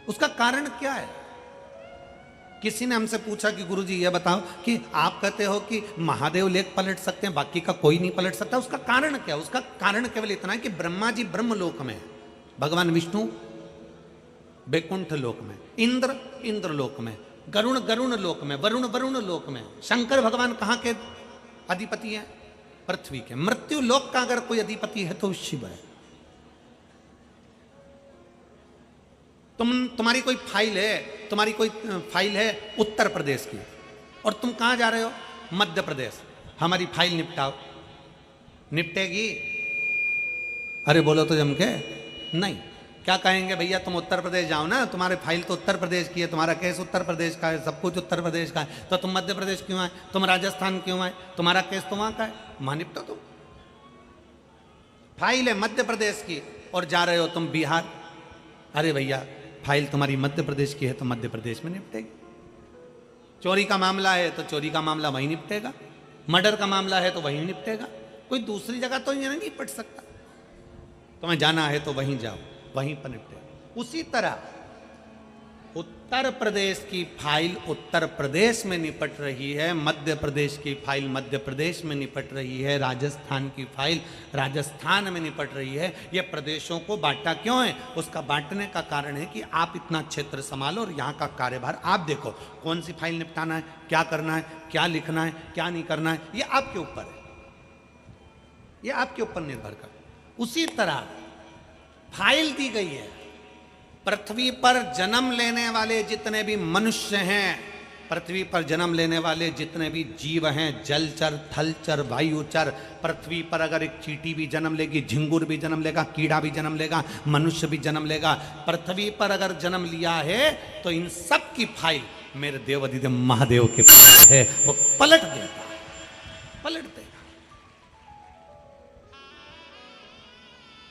उसका कारण क्या है? किसी ने हमसे पूछा कि गुरुजी ये बताओ कि आप कहते हो कि महादेव लेख पलट सकते हैं, बाकी का कोई नहीं पलट सकता, उसका कारण क्या? उसका कारण केवल इतना है कि ब्रह्मा जी ब्रह्मलोक में, भगवान विष्णु बैकुंठ लोक में, इंद्र इंद्र लोक में, गरुण गरुण लोक में, वरुण वरुण लोक में। शंकर भगवान कहाँ के अधिपति हैं? पृथ्वी के। मृत्यु लोक का अगर कोई अधिपति है तो शिव है। तुम्हारी कोई फाइल है उत्तर प्रदेश की, और तुम कहां जा रहे हो? मध्य प्रदेश। हमारी फाइल निपटाओ। निपटेगी? अरे बोलो तो जम के नहीं। क्या कहेंगे? भैया तुम उत्तर प्रदेश जाओ ना, तुम्हारे फाइल तो उत्तर प्रदेश की है, तुम्हारा केस उत्तर प्रदेश का है, सब कुछ उत्तर प्रदेश का है, तो तुम मध्य प्रदेश क्यों आए? तुम राजस्थान क्यों आए? तुम्हारा केस तो वहां का है, वहां निपटो तुम। फाइल है मध्य प्रदेश की और जा रहे हो तुम बिहार। अरे भैया फाइल तुम्हारी मध्य प्रदेश की है तो मध्य प्रदेश में निपटेगी। चोरी का मामला है तो चोरी का मामला वहीं निपटेगा, मर्डर का मामला है तो वहीं निपटेगा, कोई दूसरी जगह तो ये नहीं निपट सकता। तुम्हें जाना है तो वहीं जाओ, वहीं पर निपटेगा। उसी तरह उत्तर प्रदेश की फाइल उत्तर प्रदेश में निपट रही है, मध्य प्रदेश की फाइल मध्य प्रदेश में निपट रही है, राजस्थान की फाइल राजस्थान में निपट रही है। ये प्रदेशों को बांटा क्यों है? उसका बांटने का कारण है कि आप इतना क्षेत्र संभालो और यहाँ का कार्यभार आप देखो, कौन सी फाइल निपटाना है, क्या करना है, क्या लिखना है, क्या नहीं करना है, ये आपके ऊपर है, ये आपके ऊपर निर्भर कर। उसी तरह फाइल दी गई है। पृथ्वी पर जन्म लेने वाले जितने भी मनुष्य हैं, पृथ्वी पर जन्म लेने वाले जितने भी जीव हैं, जलचर, थलचर, वायुचर, पृथ्वी पर अगर एक चींटी भी जन्म लेगी, झिंगुर भी जन्म लेगा, कीड़ा भी जन्म लेगा, मनुष्य भी जन्म लेगा, पृथ्वी पर अगर जन्म लिया है तो इन सब की फाइल मेरे देवाधिदेव महादेव के पास है, वो पलट देगा, पलट देगा।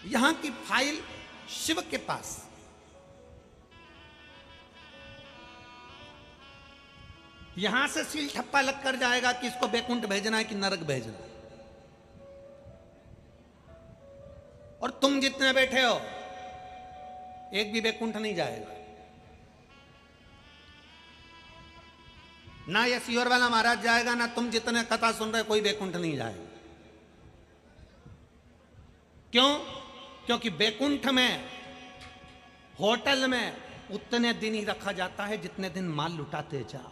यहां की फाइल शिव के पास। यहां से सील ठप्पा लग कर जाएगा कि इसको बैकुंठ भेजना है कि नरक भेजना है। और तुम जितने बैठे हो एक भी बैकुंठ नहीं जाएगा। ना ये सीहोर वाला महाराज जाएगा, ना तुम जितने कथा सुन रहे कोई बैकुंठ नहीं जाएगा। क्यों? क्योंकि बैकुंठ में, होटल में उतने दिन ही रखा जाता है जितने दिन माल लुटाते जाओ।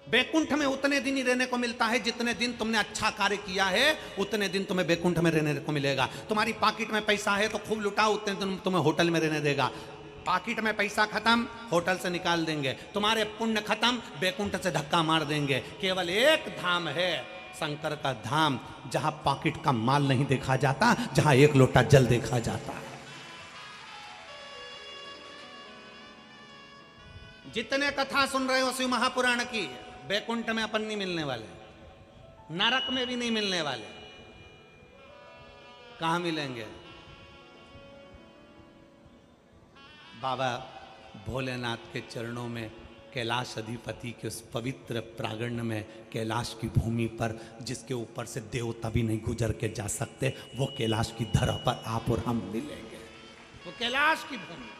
बैकुंठ में उतने दिन ही रहने को मिलता है जितने दिन तुमने अच्छा कार्य किया है, उतने दिन तुम्हें बैकुंठ में रहने को मिलेगा। तुम्हारी पॉकेट में पैसा है तो खूब लुटाओ, उतने दिन तुम्हें होटल में रहने देगा। पॉकेट में पैसा खत्म, होटल से निकाल देंगे। तुम्हारे पुण्य खत्म, बैकुंठ से धक्का मार देंगे। केवल एक धाम है, शंकर का धाम, जहां पॉकेट का माल नहीं देखा जाता, जहां एक लोटा जल देखा जाता है। जितने कथा सुन रहे हो शिव महापुराण की, बैकुंठ में अपन नहीं मिलने वाले, नरक में भी नहीं मिलने वाले। कहां मिलेंगे? बाबा भोलेनाथ के चरणों में, कैलाश अधिपति के उस पवित्र प्रांगण में, कैलाश की भूमि पर जिसके ऊपर से देवता भी नहीं गुजर के जा सकते, वो कैलाश की धरा पर आप और हम मिलेंगे। वो कैलाश की भूमि,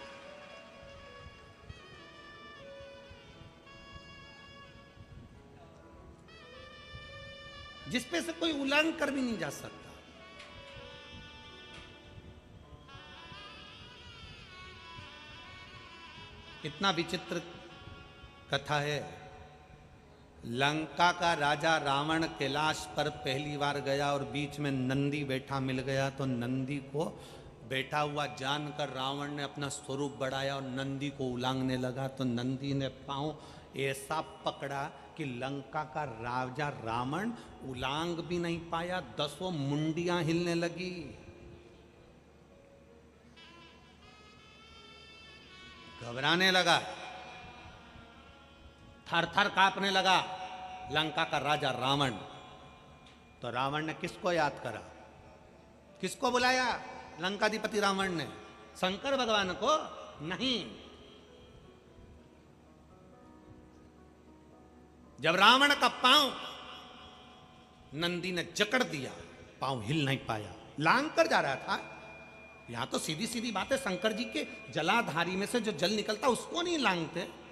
जिसपे से कोई उल्लंघन कर भी नहीं जा सकता। कितना विचित्र कथा है। लंका का राजा रावण कैलाश पर पहली बार गया और बीच में नंदी बैठा मिल गया, तो नंदी को बैठा हुआ जानकर रावण ने अपना स्वरूप बढ़ाया और नंदी को उलांघने लगा। तो नंदी ने पांव ऐसा पकड़ा कि लंका का राजा रावण उलांग भी नहीं पाया, 10 मुंडियां हिलने लगी। घबराने लगा, थर थर कांपने लगा लंका का राजा रावण। तो रावण ने किसको याद करा, किसको बुलाया? लंकाधिपति रावण ने शंकर भगवान को नहीं। जब रावण का पांव नंदी ने जकड़ दिया, पांव हिल नहीं पाया, लांग कर जा रहा था। यहां तो सीधी सीधी बात है, शंकर जी के जलाधारी में से जो जल निकलता उसको नहीं लांगते।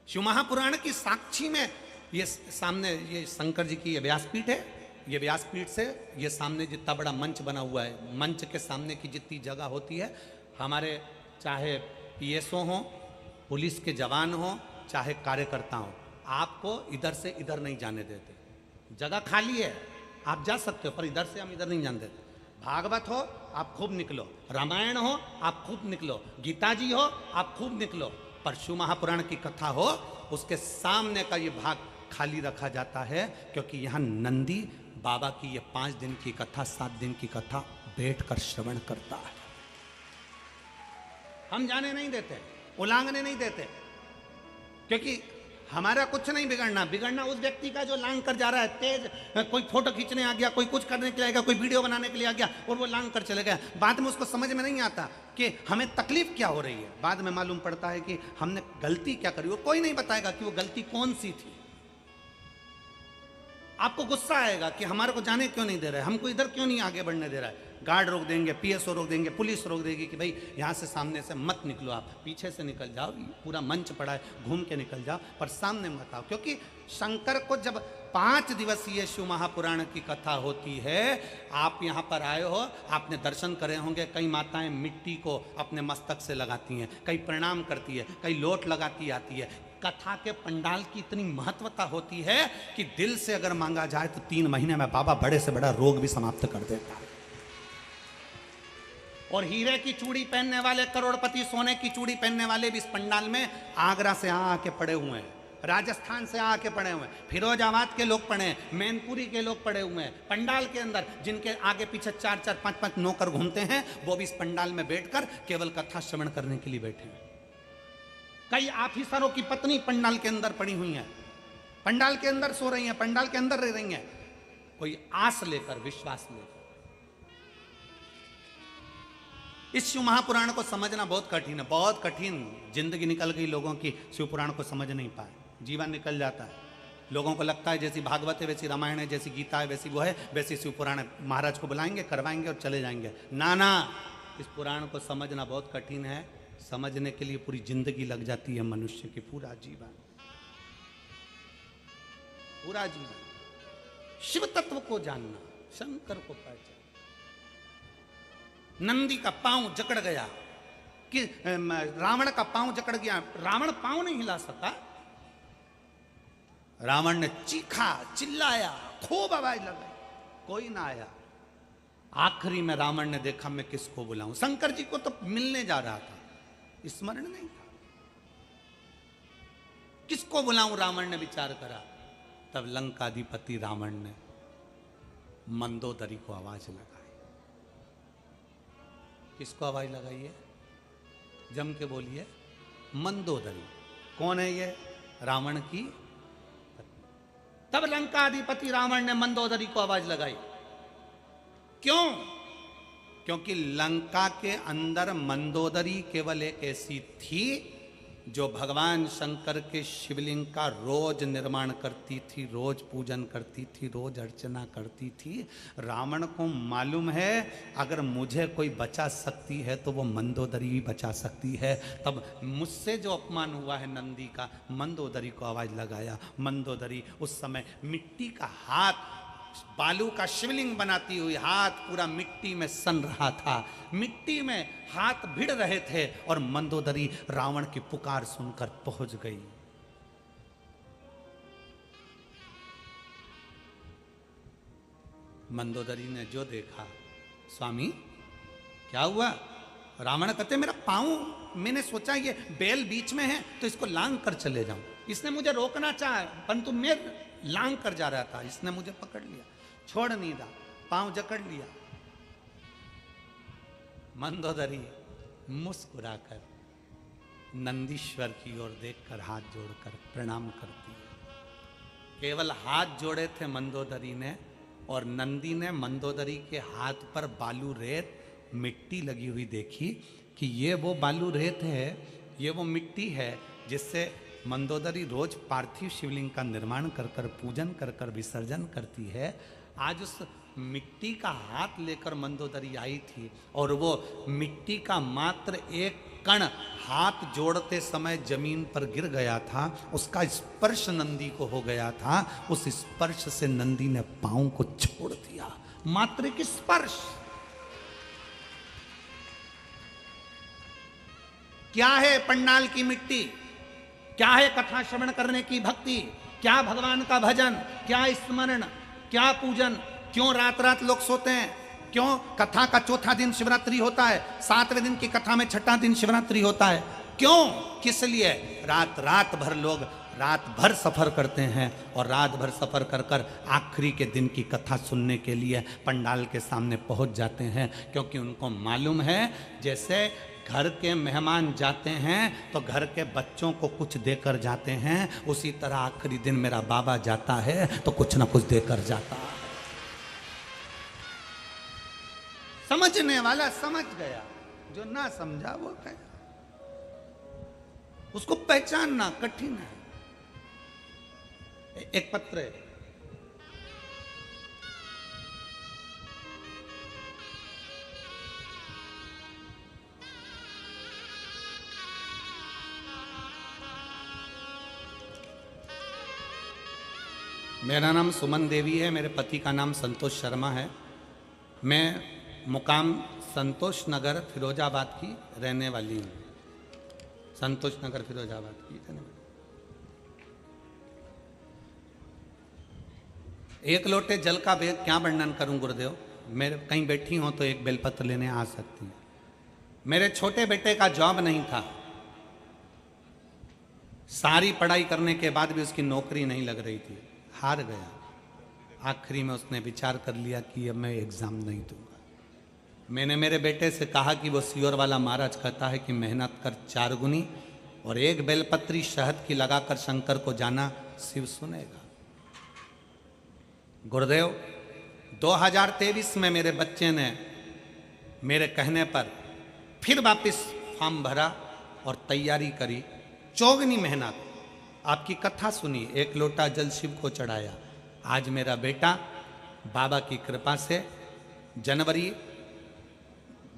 शिव महापुराण की साक्षी में ये सामने, ये शंकर जी की ये व्यासपीठ है। ये व्यासपीठ से ये सामने जितना बड़ा मंच बना हुआ है, मंच के सामने की जितनी जगह होती है, हमारे चाहे पीएसओ हो, पुलिस के जवान हो, चाहे कार्यकर्ता हो, आपको इधर से इधर नहीं जाने देते, जगह खाली है, आप जा सकते हो, पर इधर से हम इधर नहीं जाने देते। भागवत हो आप खूब निकलो, रामायण हो आप खूब निकलो, गीता जी हो आप खूब निकलो, पर शिव महापुराण की कथा हो उसके सामने का ये भाग खाली रखा जाता है, क्योंकि यहाँ नंदी बाबा की ये 5 दिन की कथा, 7 दिन की कथा बैठकर श्रवण करता है। हम जाने नहीं देते, उलांघने नहीं देते, क्योंकि हमारा कुछ नहीं बिगड़ना, बिगड़ना उस व्यक्ति का जो लांग कर जा रहा है। तेज कोई फोटो खींचने आ गया, कोई कुछ करने के लिए आ गया, कोई वीडियो बनाने के लिए आ गया और वो लांग कर चले गया, बाद में उसको समझ में नहीं आता कि हमें तकलीफ क्या हो रही है। बाद में मालूम पड़ता है कि हमने गलती क्या करी, वो कोई नहीं बताएगा कि वो गलती कौन सी थी। आपको गुस्सा आएगा कि हमारे को जाने क्यों नहीं दे रहा है, हमको इधर क्यों नहीं आगे बढ़ने दे रहा है। गार्ड रोक देंगे, पीएसओ रोक देंगे, पुलिस रोक देगी कि भाई यहाँ से सामने से मत निकलो, आप पीछे से निकल जाओ, पूरा मंच पड़ा है, घूम के निकल जाओ, पर सामने मत आओ। क्योंकि शंकर को जब 5 दिवसीय शिव महापुराण की कथा होती है, आप यहाँ पर आए हो, आपने दर्शन करे होंगे, कई माताएं मिट्टी को अपने मस्तक से लगाती हैं, कई प्रणाम करती है, कई लोट लगाती आती है। कथा के पंडाल की इतनी महत्वता होती है कि दिल से अगर मांगा जाए तो 3 महीने में बाबा बड़े से बड़ा रोग भी समाप्त कर देता है। और हीरे की चूड़ी पहनने वाले करोड़पति, सोने की चूड़ी पहनने वाले भी इस पंडाल में आगरा से आके पड़े हुए हैं, राजस्थान से आके पड़े हुए हैं, फिरोजाबाद के लोग पड़े हैं, मैनपुरी के लोग पड़े हुए हैं पंडाल के अंदर, जिनके आगे पीछे 4-4, 5-5 नौकर घूमते हैं, वो भी इस पंडाल में बैठकर केवल कथा श्रवण करने के लिए बैठे हैं। कई ऑफिसरों की पत्नी पंडाल के अंदर पड़ी हुई हैं, पंडाल के अंदर सो रही हैं, पंडाल के अंदर रह रही हैं, कोई आस लेकर, विश्वास लेकर। इस शिव महापुराण को समझना बहुत कठिन है, बहुत कठिन। जिंदगी निकल गई लोगों की, शिव पुराण को समझ नहीं पाए, जीवन निकल जाता है। लोगों को लगता है जैसी भागवत है वैसी रामायण है, जैसी गीता है वैसी वो है, वैसी शिव पुराण है, महाराज को बुलाएंगे, करवाएंगे और चले जाएंगे। ना ना, इस पुराण को समझना बहुत कठिन है, समझने के लिए पूरी जिंदगी लग जाती है मनुष्य की, पूरा जीवन, पूरा जीवन। शिव तत्व को जानना, शंकर को पहचानना। नंदी का पांव जकड़ गया कि रावण का पांव जकड़ गया, रावण पांव नहीं हिला सका, रावण ने चीखा, चिल्लाया, खूब आवाज लगाई, कोई ना आया। आखिरी में रावण ने देखा मैं किसको बुलाऊं, शंकर जी को तो मिलने जा रहा था, स्मरण नहीं था, किसको बुलाऊं रावण ने विचार करा। तब लंकाधिपति रावण ने मंदोदरी को आवाज लगाई। किसको आवाज लगाई है? जम के बोलिए, मंदोदरी। कौन है ये? रावण की पत्नी। तब लंकाधिपति रावण ने मंदोदरी को आवाज लगाई। क्यों? क्योंकि लंका के अंदर मंदोदरी केवल एक ऐसी थी जो भगवान शंकर के शिवलिंग का रोज निर्माण करती थी, रोज पूजन करती थी, रोज अर्चना करती थी। रावण को मालूम है अगर मुझे कोई बचा सकती है तो वो मंदोदरी भी बचा सकती है। तब मुझसे जो अपमान हुआ है नंदी का, मंदोदरी को आवाज लगाया। मंदोदरी उस समय मिट्टी का हाथ, बालू का शिवलिंग बनाती हुई हाथ पूरा मिट्टी में सन रहा था, मिट्टी में हाथ भिड़ रहे थे, और मंदोदरी रावण की पुकार सुनकर पहुंच गई। मंदोदरी ने जो देखा, स्वामी क्या हुआ? रावण कहते मेरा पांव, मैंने सोचा ये बैल बीच में है तो इसको लांग कर चले जाऊं, इसने मुझे रोकना चाहा परंतु मैं लांग कर जा रहा था, इसने मुझे पकड़ लिया, छोड़ नहीं रहा, पांव जकड़ लिया। मंदोदरी मुस्कुराकर नंदीश्वर की ओर देखकर हाथ जोड़कर प्रणाम करती है। केवल हाथ जोड़े थे मंदोदरी ने, और नंदी ने मंदोदरी के हाथ पर बालू रेत मिट्टी लगी हुई देखी कि ये वो बालू रेत है, ये वो मिट्टी है जिससे मंदोदरी रोज पार्थिव शिवलिंग का निर्माण कर कर, पूजन कर कर विसर्जन करती है। आज उस मिट्टी का हाथ लेकर मंदोदरी आई थी, और वो मिट्टी का मात्र एक कण हाथ जोड़ते समय जमीन पर गिर गया था, उसका स्पर्श नंदी को हो गया था। उस स्पर्श से नंदी ने पांव को छोड़ दिया, मात्र एक स्पर्श। क्या है पंडाल की मिट्टी? क्या है कथा श्रवण करने की भक्ति, क्या भगवान का भजन, क्या स्मरण, क्या पूजन। क्यों रात रात लोग सोते हैं? क्यों कथा का चौथा दिन शिवरात्रि होता है, 7वें दिन की कथा में छठा दिन शिवरात्रि होता है? क्यों? किस लिए? रात रात भर लोग रात भर सफर करते हैं और रात भर सफर कर कर आखिरी के दिन की कथा सुनने के लिए पंडाल के सामने पहुंच जाते हैं, क्योंकि उनको मालूम है जैसे घर के मेहमान जाते हैं तो घर के बच्चों को कुछ देकर जाते हैं, उसी तरह आखिरी दिन मेरा बाबा जाता है तो कुछ ना कुछ देकर जाता है। समझने वाला समझ गया, जो ना समझा वो गया। उसको पहचानना कठिन है। एक पत्र है, मेरा नाम सुमन देवी है, मेरे पति का नाम संतोष शर्मा है। मैं मुकाम संतोष नगर फिरोजाबाद की रहने वाली हूँ। संतोष नगर फिरोजाबाद की रहने वाली। एक लोटे जल का वेग क्या वर्णन करूं गुरुदेव। मेरे कहीं बैठी हो तो एक बेलपत्र लेने आ सकती हैं। मेरे छोटे बेटे का जॉब नहीं था, सारी पढ़ाई करने के बाद भी उसकी नौकरी नहीं लग रही थी, हार गया। आखिरी में उसने विचार कर लिया कि अब मैं एग्जाम नहीं दूंगा। मैंने मेरे बेटे से कहा कि वो सियोर वाला महाराज कहता है कि मेहनत कर 4 गुनी और एक बेलपत्री शहद की लगाकर शंकर को जाना, शिव सुनेगा। गुरुदेव 2023 में मेरे बच्चे ने मेरे कहने पर फिर वापस फॉर्म भरा और तैयारी करी, चौगनी मेहनत। आपकी कथा सुनी, 1 लोटा जल शिव को चढ़ाया। आज मेरा बेटा बाबा की कृपा से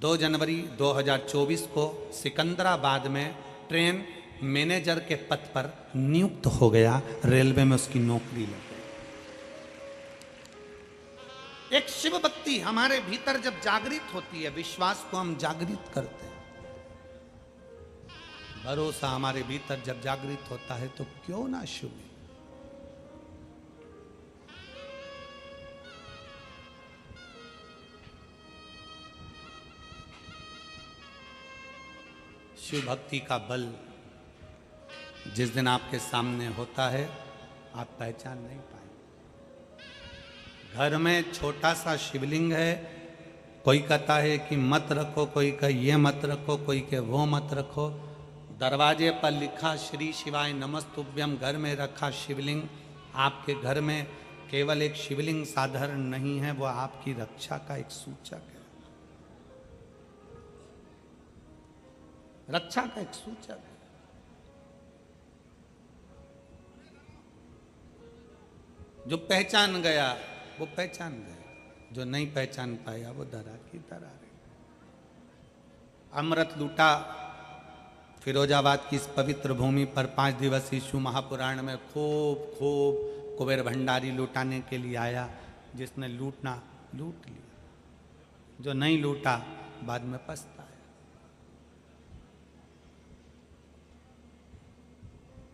2 जनवरी 2024 को सिकंदराबाद में ट्रेन मैनेजर के पद पर नियुक्त हो गया, रेलवे में उसकी नौकरी लग गई। एक शिव भक्ति हमारे भीतर जब जागृत होती है, विश्वास को हम जागृत करते हैं, भरोसा हमारे भीतर जब जागृत होता है तो क्यों ना शुभ। शिव भक्ति का बल जिस दिन आपके सामने होता है आप पहचान नहीं पाए। घर में छोटा सा शिवलिंग है, कोई कहता है कि मत रखो, कोई कहे ये मत रखो, कोई कहे वो मत रखो। दरवाजे पर लिखा श्री शिवाय नमस्तुभ्यम, घर में रखा शिवलिंग। आपके घर में केवल एक शिवलिंग साधारण नहीं है, वो आपकी रक्षा का एक सूचक है, रक्षा का एक सूचक है। जो पहचान गया वो पहचान गया, जो नहीं पहचान पाया वो दरा की दरा रहे। अमृत लूटा फिरोजाबाद की इस पवित्र भूमि पर 5 दिवसीय शिव महापुराण में खूब कुबेर भंडारी लूटाने के लिए आया। जिसने लूटना लूट लिया, जो नहीं लूटा बाद में पछताया।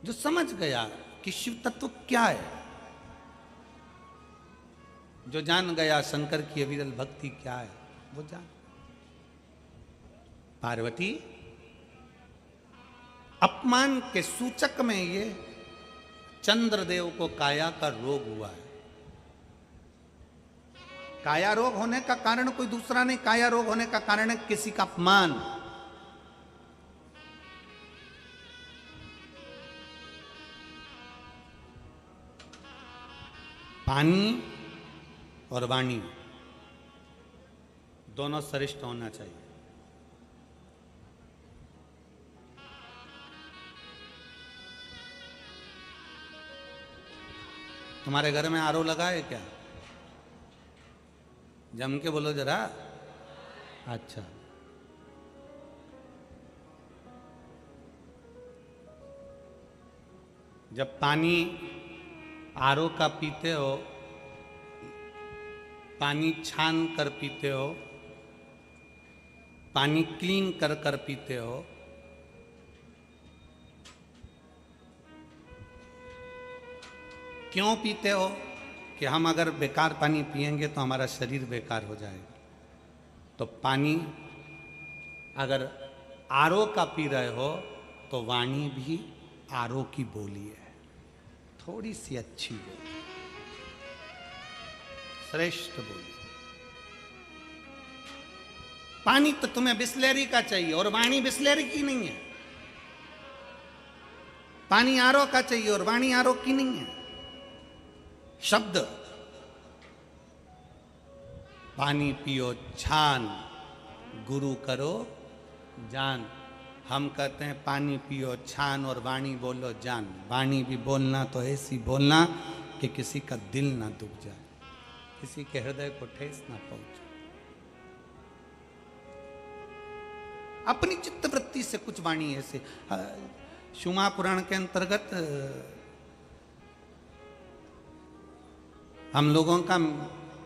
जो समझ गया कि शिव तत्व क्या है, जो जान गया शंकर की अविरल भक्ति क्या है, वो जान। पार्वती अपमान के सूचक में ये चंद्रदेव को काया का रोग हुआ है। काया रोग होने का कारण कोई दूसरा नहीं, काया रोग होने का कारण है किसी का अपमान। पानी और वाणी दोनों श्रेष्ठ होना चाहिए। तुम्हारे घर में आरओ लगा है क्या? जम के बोलो जरा। अच्छा, जब पानी आरओ का पीते हो, पानी छान कर पीते हो, पानी क्लीन कर कर पीते हो, क्यों पीते हो? कि हम अगर बेकार पानी पिएंगे तो हमारा शरीर बेकार हो जाएगा। तो पानी अगर आरो का पी रहे हो तो वाणी भी आरो की बोली है, थोड़ी सी अच्छी बोली, श्रेष्ठ बोली। पानी तो तुम्हें बिस्लेरी का चाहिए और वाणी बिस्लेरी की नहीं है। पानी आरो का चाहिए और वाणी आरो की नहीं है। शब्द, पानी पियो छान, गुरु करो जान। हम कहते हैं पानी पियो छान और वाणी बोलो जान। वाणी भी बोलना तो ऐसी बोलना कि किसी का दिल ना दुख जाए, किसी के हृदय को ठेस ना पहुंचे। अपनी चित्त वृत्ति से कुछ वाणी ऐसे। शुमा पुराण के अंतर्गत हम लोगों का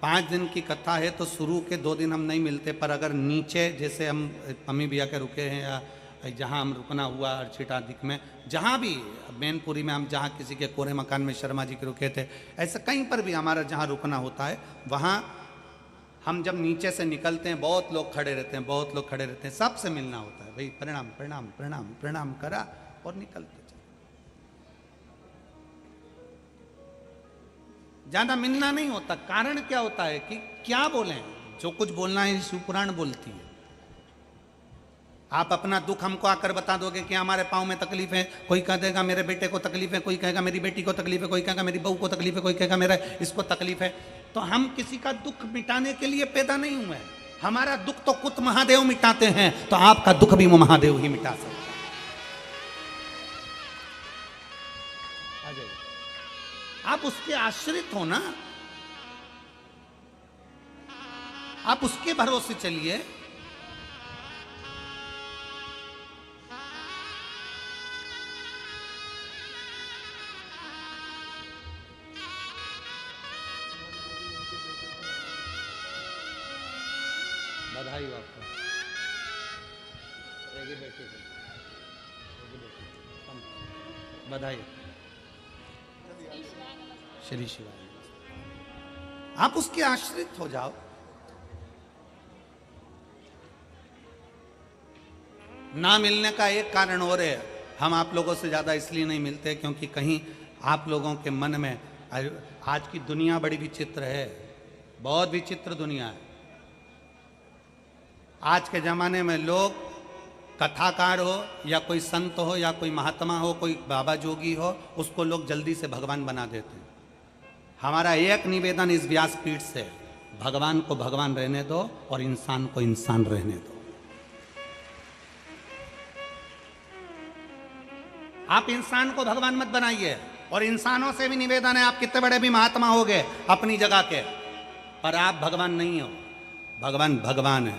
5 दिन की कथा है, तो शुरू के 2 दिन हम नहीं मिलते, पर अगर नीचे जैसे हम पम्मी भैया के रुके हैं या जहाँ हम रुकना हुआ अर्चिताधिक में, जहाँ भी मैनपुरी में हम जहाँ किसी के कोरे मकान में शर्मा जी के रुके थे, ऐसा कहीं पर भी हमारा जहाँ रुकना होता है, वहाँ हम जब नीचे से निकलते हैं बहुत लोग खड़े रहते हैं, बहुत लोग खड़े रहते हैं, सबसे मिलना होता है। भाई प्रणाम प्रणाम प्रणाम प्रणाम करा और निकलते चले। ज्यादा मिलना नहीं होता। कारण क्या होता है कि क्या बोलें, जो कुछ बोलना है शिवपुराण बोलती है। आप अपना दुख हमको आकर बता दोगे कि हमारे पाँव में तकलीफ है, कोई कह देगा मेरे बेटे को तकलीफ है, कोई कहेगा मेरी बेटी को तकलीफ है, कोई कहेगा मेरी बहू को तकलीफ है, कोई कहेगा मेरा इसको तकलीफ है। तो हम किसी का दुख मिटाने के लिए पैदा नहीं हुए। हमारा दुख तो कुत महादेव मिटाते हैं, तो आपका दुख भी वो महादेव ही मिटा सकते हैं। आप उसके आश्रित हो ना, आप उसके भरोसे चलिए। बधाई हो आपको, बधाई। श्री शिवाय। आप उसके आश्रित हो जाओ। ना मिलने का एक कारण और है, हम आप लोगों से ज्यादा इसलिए नहीं मिलते क्योंकि कहीं आप लोगों के मन में, आज की दुनिया बड़ी विचित्र है, बहुत विचित्र दुनिया है। आज के जमाने में लोग कथाकार हो या कोई संत हो या कोई महात्मा हो, कोई बाबा जोगी हो, उसको लोग जल्दी से भगवान बना देते हैं। हमारा एक निवेदन इस व्यासपीठ से, भगवान को भगवान रहने दो और इंसान को इंसान रहने दो। आप इंसान को भगवान मत बनाइए। और इंसानों से भी निवेदन है, आप कितने बड़े भी महात्मा हो गए अपनी जगह के, पर आप भगवान नहीं हो। भगवान भगवान है।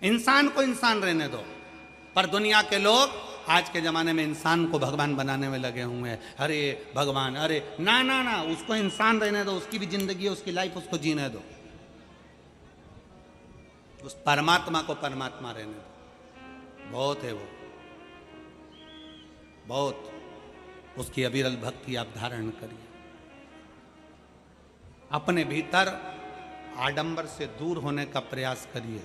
इंसान को इंसान रहने दो। पर दुनिया के लोग आज के जमाने में इंसान को भगवान बनाने में लगे हुए हैं। अरे भगवान, अरे ना ना ना, उसको इंसान रहने दो, उसकी भी जिंदगी है, उसकी लाइफ, उसको जीने दो। उस परमात्मा को परमात्मा रहने दो। बहुत है वो, बहुत। उसकी अविरल भक्ति आप धारण करिए। अपने भीतर आडंबर से दूर होने का प्रयास करिए।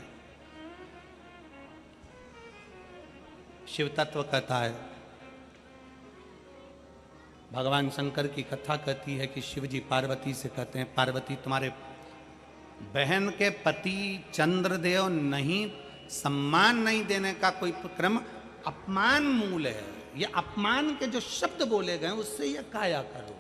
शिव तत्व कहता है, भगवान शंकर की कथा कहती है कि शिव जी पार्वती से कहते हैं, पार्वती तुम्हारे बहन के पति चंद्रदेव नहीं, सम्मान नहीं देने का कोई क्रम अपमान मूल है। ये अपमान के जो शब्द बोले गए उससे ये काया करो।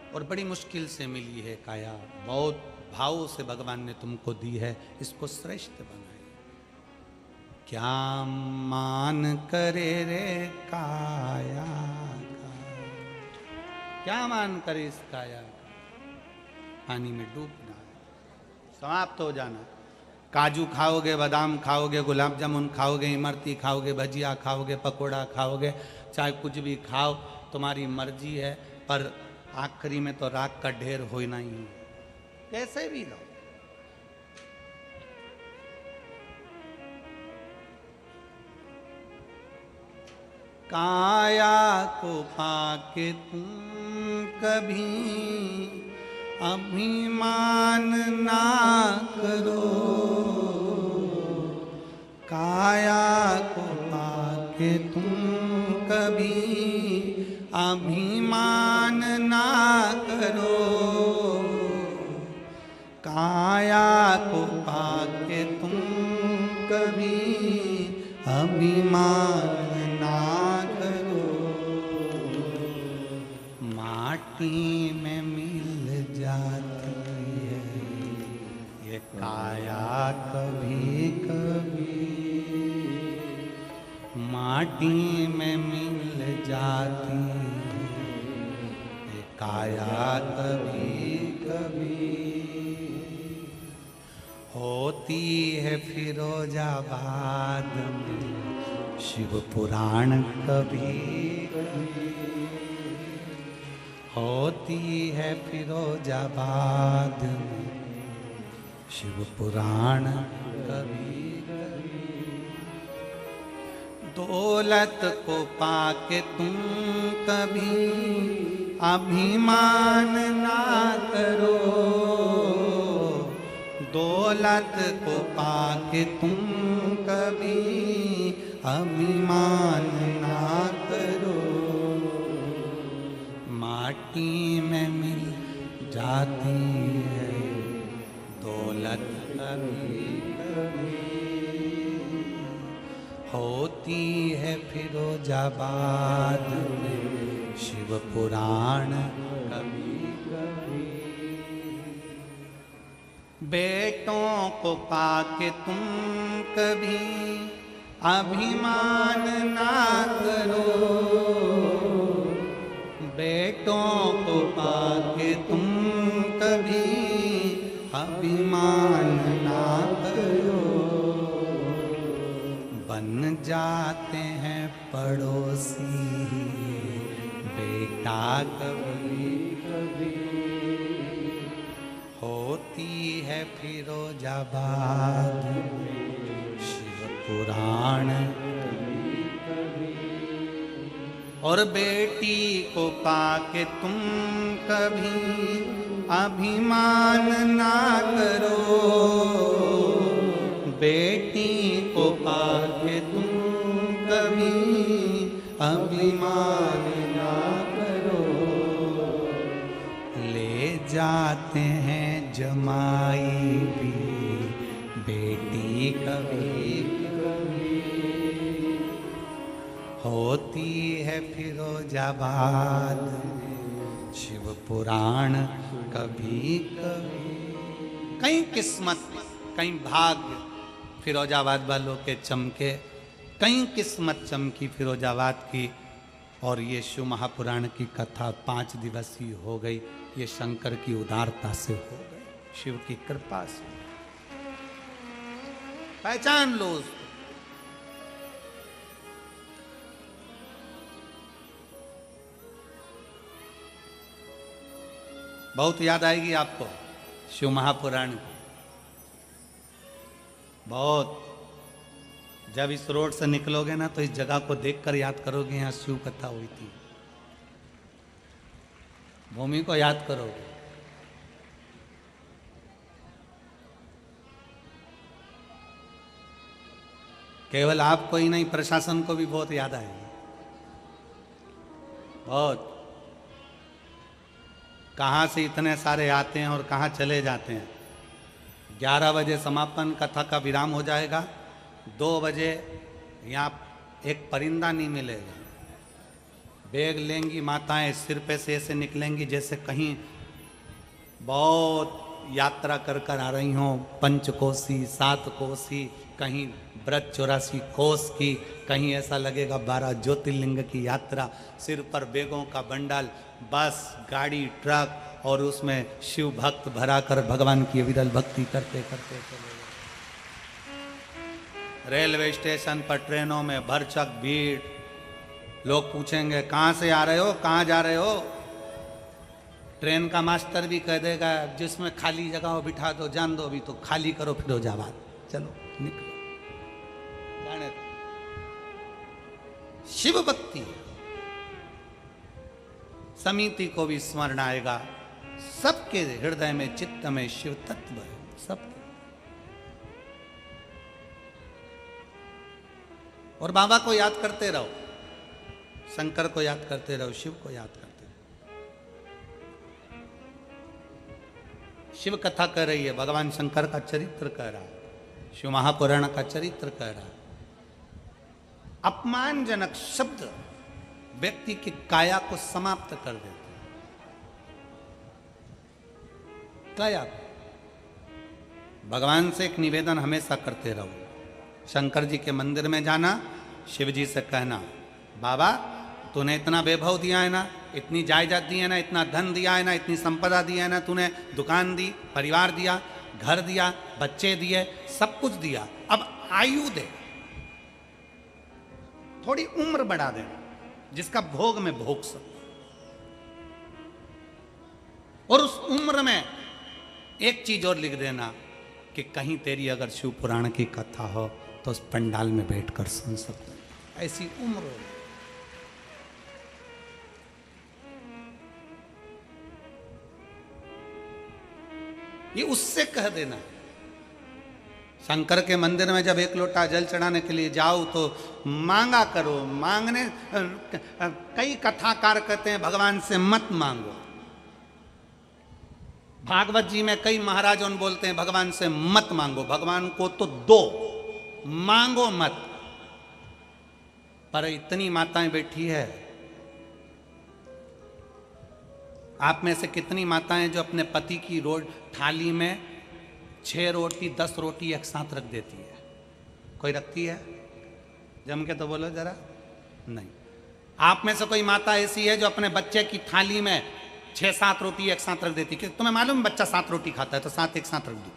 और बड़ी मुश्किल से मिली है काया, बहुत भाव से भगवान ने तुमको दी है, इसको श्रेष्ठ बनाइए। क्या मान करे रे काया का, क्या मान करे इस काया का, पानी में डूबना, समाप्त हो जाना। काजू खाओगे, बादाम खाओगे, गुलाब जामुन खाओगे, इमरती खाओगे, भजिया खाओगे, पकोड़ा खाओगे, चाहे कुछ भी खाओ, तुम्हारी मर्जी है, पर आखिरी में तो राख का ढेर होना ही है। कैसे भी लो, काया को पाके तुम कभी अभिमान ना करो, काया को पाके तुम कभी अभिमान ना करो, काया को पाके तुम कभी अभिमान ना करो। माटी में मिल जाती है ये काया कभी कभी, माटी में मिल जाती है ये काया कभी कभी। होती है फिरोजाबाद में शिव पुराण कभी कभी, होती है फिरोजाबाद में शिव पुराण कभी कभी। दौलत को पाके तुम कभी अभिमान ना करो, दौलत को पाके तुम कभी अभिमान ना करो। माटी में मिल जाती है दौलत कभी कभी, होती है फिरोजाबाद में शिव पुराण कभी कभी। बेटों को पाके तुम कभी अभिमान ना करो, बेटों को पाके तुम कभी अभिमान ना करो। बन जाते हैं पड़ोसी बेटा कभी कभी, होती है फिरोजाबाद में शिव पुराण कभी कभी। और बेटी को पाके तुम कभी अभिमान ना करो, बेटी को पाके तुम कभी अभिमान ना करो। ले जाते हैं जमाई भी बेटी कभी कभी, होती है फिरोजाबाद में शिव पुराण कभी कभी। कहीं किस्मत कहीं भाग्य फिरोजाबाद वालों के चमके, कहीं किस्मत चमकी फिरोजाबाद की, और ये शिव महापुराण की कथा 5 दिवसीय हो गई। ये शंकर की उदारता से हो गई, शिव की कृपा से। पहचान लो उसको। बहुत याद आएगी आपको शिव महापुराण की, बहुत। जब इस रोड से निकलोगे ना तो इस जगह को देखकर याद करोगे यहाँ शिव कथा हुई थी, भूमि को याद करोगे। केवल आपको ही नहीं, प्रशासन को भी बहुत याद आएगी, बहुत। कहाँ से इतने सारे आते हैं और कहाँ चले जाते हैं। 11 बजे समापन कथा का विराम हो जाएगा, 2 बजे यहाँ एक परिंदा नहीं मिलेगा। बैग लेंगी माताएं, सिर पे से ऐसे निकलेंगी जैसे कहीं बहुत यात्रा कर कर आ रही हों, 5 कोसी 7 कोसी, कहीं व्रत 84 कोस की, कहीं ऐसा लगेगा 12 ज्योतिर्लिंग की यात्रा। सिर पर बैगों का बंडल, बस, गाड़ी, ट्रक, और उसमें शिव भक्त भरा कर भगवान की विरल भक्ति करते करते चले। रेलवे स्टेशन पर ट्रेनों में भरचक भीड़, लोग पूछेंगे कहाँ से आ रहे हो, कहाँ जा रहे हो। ट्रेन का मास्टर भी कह देगा जिसमें खाली जगह हो बिठा दो, जान दो, अभी तो खाली करो फिरोजाबाद, चलो निकलो, जाने दो। शिव भक्ति है। समिति को भी स्मरण आएगा, सबके हृदय में चित्त में शिव तत्व है, सबके। और बाबा को याद करते रहो, शंकर को याद करते रहो, शिव को याद करते रहो। शिव कथा कह रही है, भगवान शंकर का चरित्र कह रहा है, शिव महापुराण का चरित्र कह रहा है। अपमानजनक शब्द व्यक्ति की काया को समाप्त कर देते हैं। काया को। भगवान से एक निवेदन हमेशा करते रहो, शंकर जी के मंदिर में जाना, शिव जी से कहना, बाबा तूने इतना वैभव दिया है ना, इतनी जायदाद दी है ना, इतना धन दिया है ना, इतनी संपदा दी है ना, तूने दुकान दी, परिवार दिया, घर दिया, बच्चे दिए, सब कुछ दिया, अब आयु दे, थोड़ी उम्र बढ़ा दे, जिसका भोग में भोग सकूं। और उस उम्र में एक चीज और लिख देना कि कहीं तेरी अगर शिव पुराण की कथा हो तो उस पंडाल में बैठकर सुन सकते हैं, ऐसी उम्र हो। ये उससे कह देना। शंकर के मंदिर में जब एक लोटा जल चढ़ाने के लिए जाओ तो मांगा करो। मांगने, कई कथाकार कहते हैं भगवान से मत मांगो। भागवत जी में कई महाराजों बोलते हैं भगवान से मत मांगो, भगवान को तो दो, मांगो मत। पर इतनी माताएं बैठी है, आप में से कितनी माताएं जो अपने पति की थाली में 6 रोटी 10 रोटी एक साथ रख देती है? कोई रखती है? जम के तो बोलो जरा। नहीं। आप में से कोई माता ऐसी है जो अपने बच्चे की थाली में 6-7 रोटी एक साथ रख देती? कि तुम्हें मालूम बच्चा 7 रोटी खाता है तो 7 एक साथ रख दी।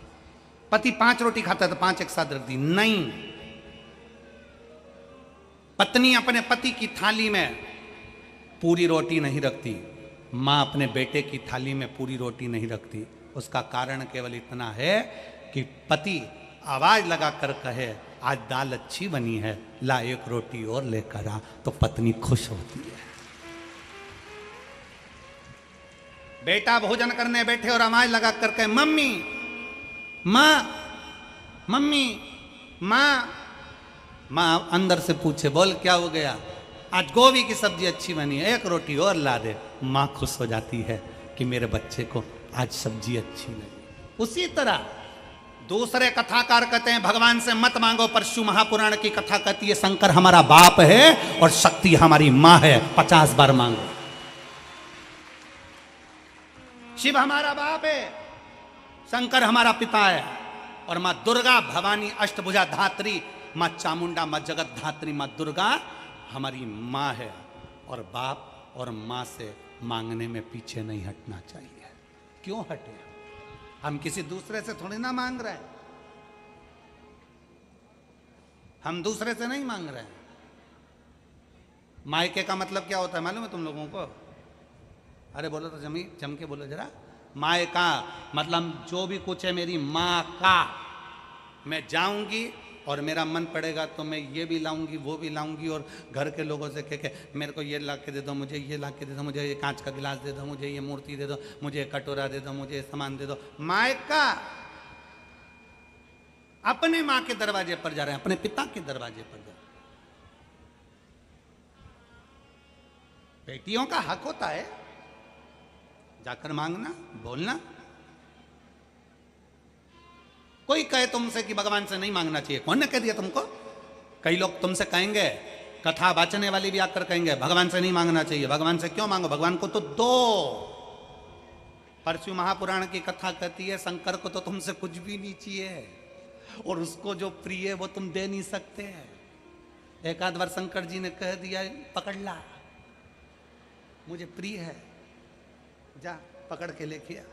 पति 5 रोटी खाता है तो 5 एक साथ रख दी। नहीं, पत्नी अपने पति की थाली में पूरी रोटी नहीं रखती, मां अपने बेटे की थाली में पूरी रोटी नहीं रखती। उसका कारण केवल इतना है कि पति आवाज लगाकर कहे आज दाल अच्छी बनी है, ला 1 रोटी और लेकर आ, तो पत्नी खुश होती है। बेटा भोजन करने बैठे और आवाज लगा कर कहे मम्मी, मां, मम्मी, मां, मां अंदर से पूछे बोल क्या हो गया? आज गोभी की सब्जी अच्छी बनी है, 1 रोटी और ला दे। मां खुश हो जाती है कि मेरे बच्चे को आज सब्जी अच्छी लगी। उसी तरह दूसरे कथाकार कहते हैं भगवान से मत मांगो, पर शिव महापुराण की कथा कहती है शंकर हमारा बाप है और शक्ति हमारी मां है, 50 बार मांगो। शिव हमारा बाप है, शंकर हमारा पिता है, और मां दुर्गा भवानी अष्टभुजा धात्री, मां चामुंडा, मां जगत धात्री, मां दुर्गा हमारी मां है। और बाप और मां से मांगने में पीछे नहीं हटना चाहिए। क्यों हटे? हम किसी दूसरे से थोड़ी ना मांग रहे हैं, हम दूसरे से नहीं मांग रहे हैं। मायके का मतलब क्या होता है मालूम है तुम लोगों को? अरे बोलो तो जम के बोलो जरा। मायका मतलब जो भी कुछ है मेरी माँ का, मैं जाऊंगी और मेरा मन पड़ेगा तो मैं ये भी लाऊंगी वो भी लाऊंगी, और घर के लोगों से कह के मेरे को ये ला के दे दो, मुझे ये ला के दे दो, मुझे ये कांच का गिलास दे दो, मुझे ये मूर्ति दे दो, मुझे ये कटोरा दे दो, मुझे ये सामान दे दो। मायका अपने माँ के दरवाजे पर जा रहे हैं, अपने पिता के दरवाजे पर जा रहे हैं। बेटियों का हक होता है जाकर मांगना, बोलना। कोई कहे तुमसे कि भगवान से नहीं मांगना चाहिए, कौन ने कह दिया तुमको? कई लोग तुमसे कहेंगे, कथा वाचने वाली भी आकर कहेंगे भगवान से नहीं मांगना चाहिए। भगवान से क्यों मांगो, भगवान को तो दो। परशु महापुराण की कथा कहती है शंकर को तो तुमसे कुछ भी नहीं चाहिए, और उसको जो प्रिय है वो तुम दे नहीं सकते। एक आध बार शंकर जी ने कह दिया पकड़ ला, मुझे प्रिय है, जा पकड़ के लेके आ,